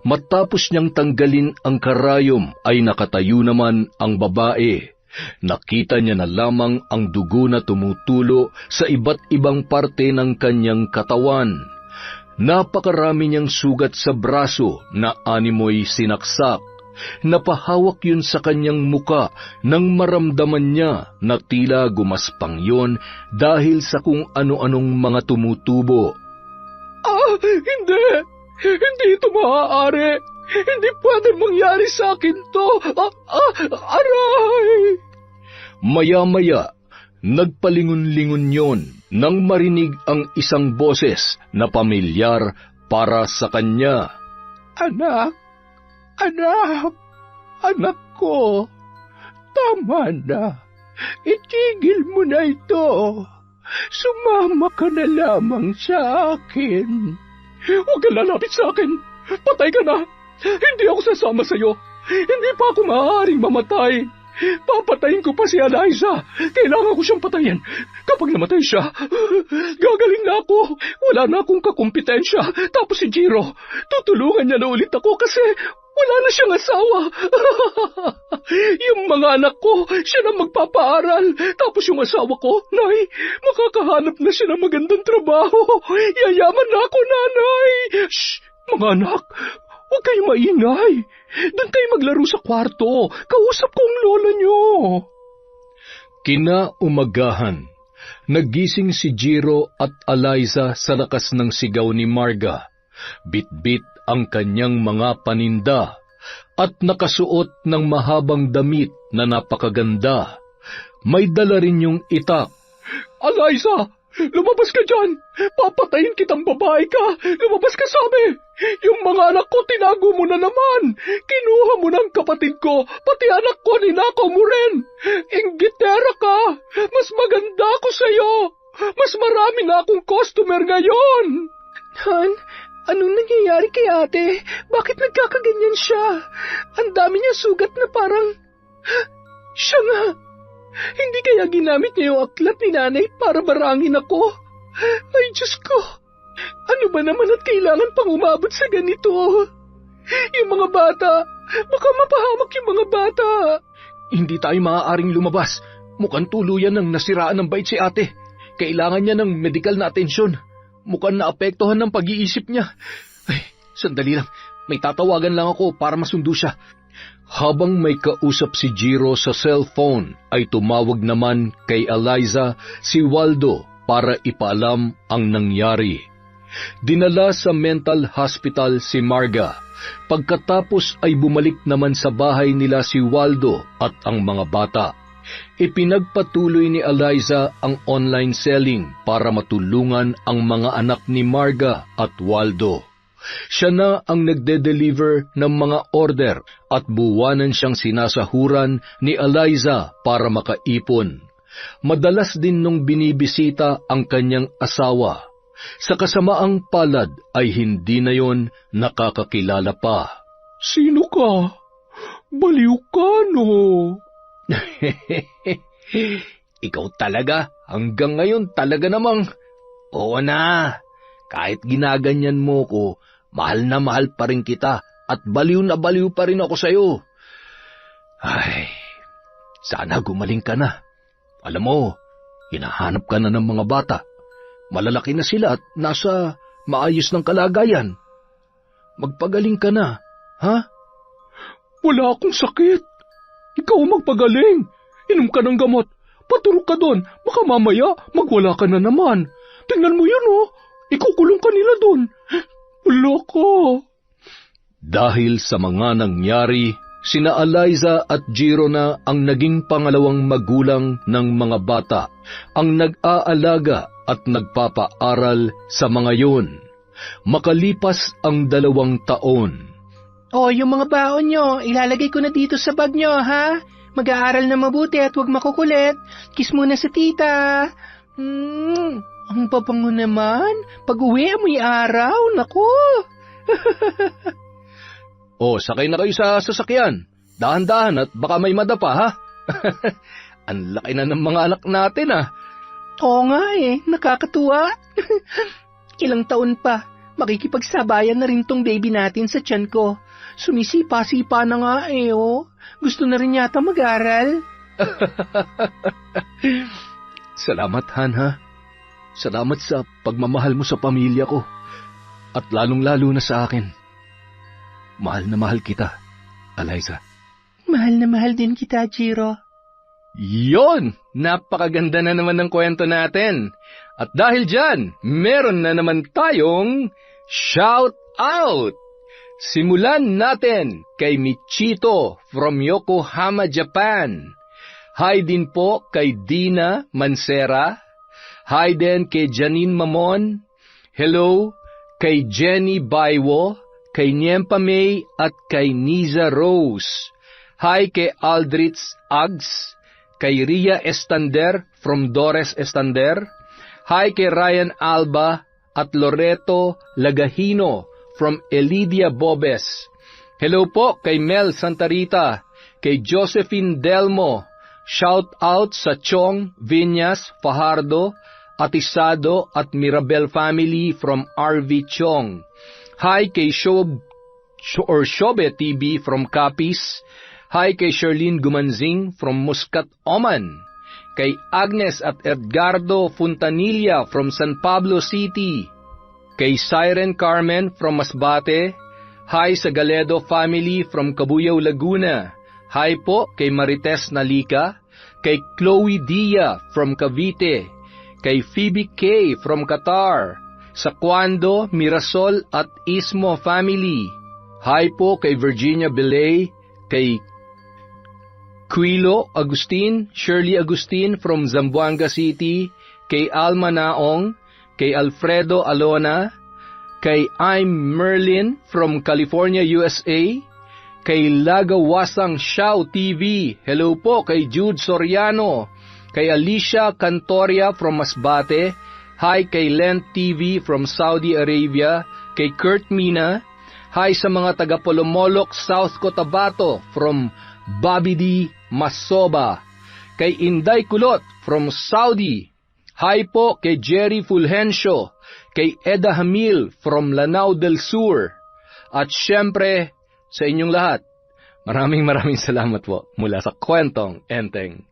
Matapos niyang tanggalin ang karayom ay nakatayo naman ang babae. Nakita niya na lamang ang dugo na tumutulo sa iba't ibang parte ng kanyang katawan. Napakarami niyang sugat sa braso na animoy sinaksak. Napahawak yun sa kanyang muka nang maramdaman niya na tila gumaspang yun dahil sa kung ano-anong mga tumutubo. Hindi! Hindi ito maaari! Hindi pwede mangyari sa akin to! Aray! Maya-maya, nagpalingon-lingon yon nang marinig ang isang boses na pamilyar para sa kanya. Anak! Anak ko! Tama na! Itigil mo na ito! Sumama ka na lamang sa akin! Huwag ka lalapit sa akin! Patay ka na! Hindi ako sasama sa'yo! Hindi pa ako maaaring mamatay! Papatayin ko pa si Eliza! Kailangan ko siyang patayin! Kapag namatay siya, gagaling na ako! Wala na akong kakumpetensya! Tapos si Jiro, tutulungan niya na ulit ako kasi wala na siyang asawa! Yung mga anak ko, siya na magpapaaral! Tapos yung asawa ko, Nay, makakahanap na siya ng magandang trabaho! Yayaman na ako, Nanay! Shh! Mga anak, huwag kayong maingay! Doon kayo maglaro sa kwarto! Kausap ko ang lola niyo! Kinaumagahan, nagising si Jiro at Eliza sa lakas ng sigaw ni Marga. Bit-bit ang kanyang mga paninda at nakasuot ng mahabang damit na napakaganda. May dala rin yung itak. Eliza! Lumabas ka dyan! Papatayin kitang babae ka! Lumabas ka, sabi! Yung mga anak ko, tinago mo na naman! Kinuha mo ng kapatid ko, pati anak ko, ninakaw mo rin! Inggitera ka! Mas maganda ako sa'yo! Mas marami na akong customer ngayon! Han, anong nangyayari kay ate? Bakit nagkakaganyan siya? Ang dami niya sugat na parang... Siya nga! Hindi kaya ginamit niya yung aklat ni nanay para barangin ako? Ay, Diyos ko! Ano ba naman at kailangan pang umabot sa ganito? Yung mga bata, baka mapahamak yung mga bata. Hindi tayo maaaring lumabas. Mukhang tuluyan ng nasiraan ng bait si ate. Kailangan niya ng medikal na atensyon. Mukhang naapektuhan ng pag-iisip niya. Ay, sandali lang. May tatawagan lang ako para masundo siya. Habang may kausap si Jiro sa cellphone, ay tumawag naman kay Eliza si Waldo para ipaalam ang nangyari. Dinala sa mental hospital si Marga. Pagkatapos ay bumalik naman sa bahay nila si Waldo at ang mga bata. Ipinagpatuloy ni Eliza ang online selling para matulungan ang mga anak ni Marga at Waldo. Siya na ang nagde-deliver ng mga order at buwanan siyang sinasahuran ni Eliza para makaipon. Madalas din nung binibisita ang kanyang asawa. Sa kasamaang palad ay hindi na yon nakakakilala pa. Sino ka? Baliw ka, no? Ikaw talaga, hanggang ngayon talaga namang. Oo na, kahit ginaganyan mo ko, mahal na mahal pa rin kita at baliw na baliw pa rin ako sa'yo. Ay, sana gumaling ka na. Alam mo, hinahanap ka na ng mga bata. Malalaki na sila at nasa maayos ng kalagayan. Magpagaling ka na, ha? Wala akong sakit. Ikaw magpagaling. Inom ka ng gamot. Patulog ka doon. Baka mamaya magwala ka na naman. Tingnan mo yun, oh. Ikukulong ka nila doon. Wala ka. Dahil sa mga nangyari, sina Eliza at Jiro na ang naging pangalawang magulang ng mga bata, ang nag-aalaga at nagpapaaral sa mga yon. Makalipas ang 2 taon. Oh, yung mga baon nyo, ilalagay ko na dito sa bag nyo, ha? Mag-aaral na mabuti at huwag makukulit. Kiss muna sa tita. Ang pabango naman. Pag-uwi, amoy araw. Naku. O, sakay na kayo sa sasakyan. Dahan-dahan at baka may madapa, ha? Ang laki na ng mga anak natin, ha? Oo nga eh, nakakatuwa. Ilang taon pa, makikipagsabayan na rin tong baby natin sa tiyan ko. Sumisipa-sipa na nga eh, oh. Gusto na rin yata mag-aral. Salamat, Han, ha? Salamat sa pagmamahal mo sa pamilya ko. At lalong-lalo na sa akin. Mahal na mahal kita. Eliza. Mahal na mahal din kita, Jiro. Yon! Napakaganda na naman ng kwento natin. At dahil dyan, meron na naman tayong shout out! Simulan natin kay Michito from Yokohama, Japan. Hi din po kay Dina Mansera. Hi din kay Janine Mamon. Hello kay Jenny Baywo, kay Niempa May at kay Niza Rose. Hi kay Aldrich Ags, kay Ria Estander from Dores Estander. Hi kay Ryan Alba at Loreto Lagahino from Elidia Bobes. Hello po kay Mel Santarita, kay Josephine Delmo. Shout out sa Chong, Viñas, Fajardo, Atisado at Mirabel family from RV Chong. Hi kay Shobe TV from Capiz. Hi kay Sherlyn Gumanzing from Muscat, Oman. Kay Agnes at Edgardo Fontanilla from San Pablo City. Kay Siren Carmen from Masbate. Hi sa Galedo family from Cabuyao, Laguna. Hi po kay Marites Nalika. Kay Chloe Dia from Cavite. Kay Phoebe K from Qatar. Sa Cuando, Mirasol at Ismo family. Hi po kay Virginia Belay. Kay Quilo Agustin, Shirley Agustin from Zamboanga City. Kay Alma Naong. Kay Alfredo Alona. Kay I'm Merlin from California, USA. Kay Lagawasang Xiao TV. Hello po kay Jude Soriano. Kay Alicia Cantoria from Masbate. Hi kay Lent TV from Saudi Arabia. Kay Kurt Mina. Hi sa mga taga Polomolok, South Cotabato from Bobby D. Masoba. Kay Inday Kulot from Saudi. Hi po kay Jerry Fulgencio. Kay Eda Hamil from Lanao del Sur. At syempre, sa inyong lahat, maraming salamat po mula sa Kwentong Enteng.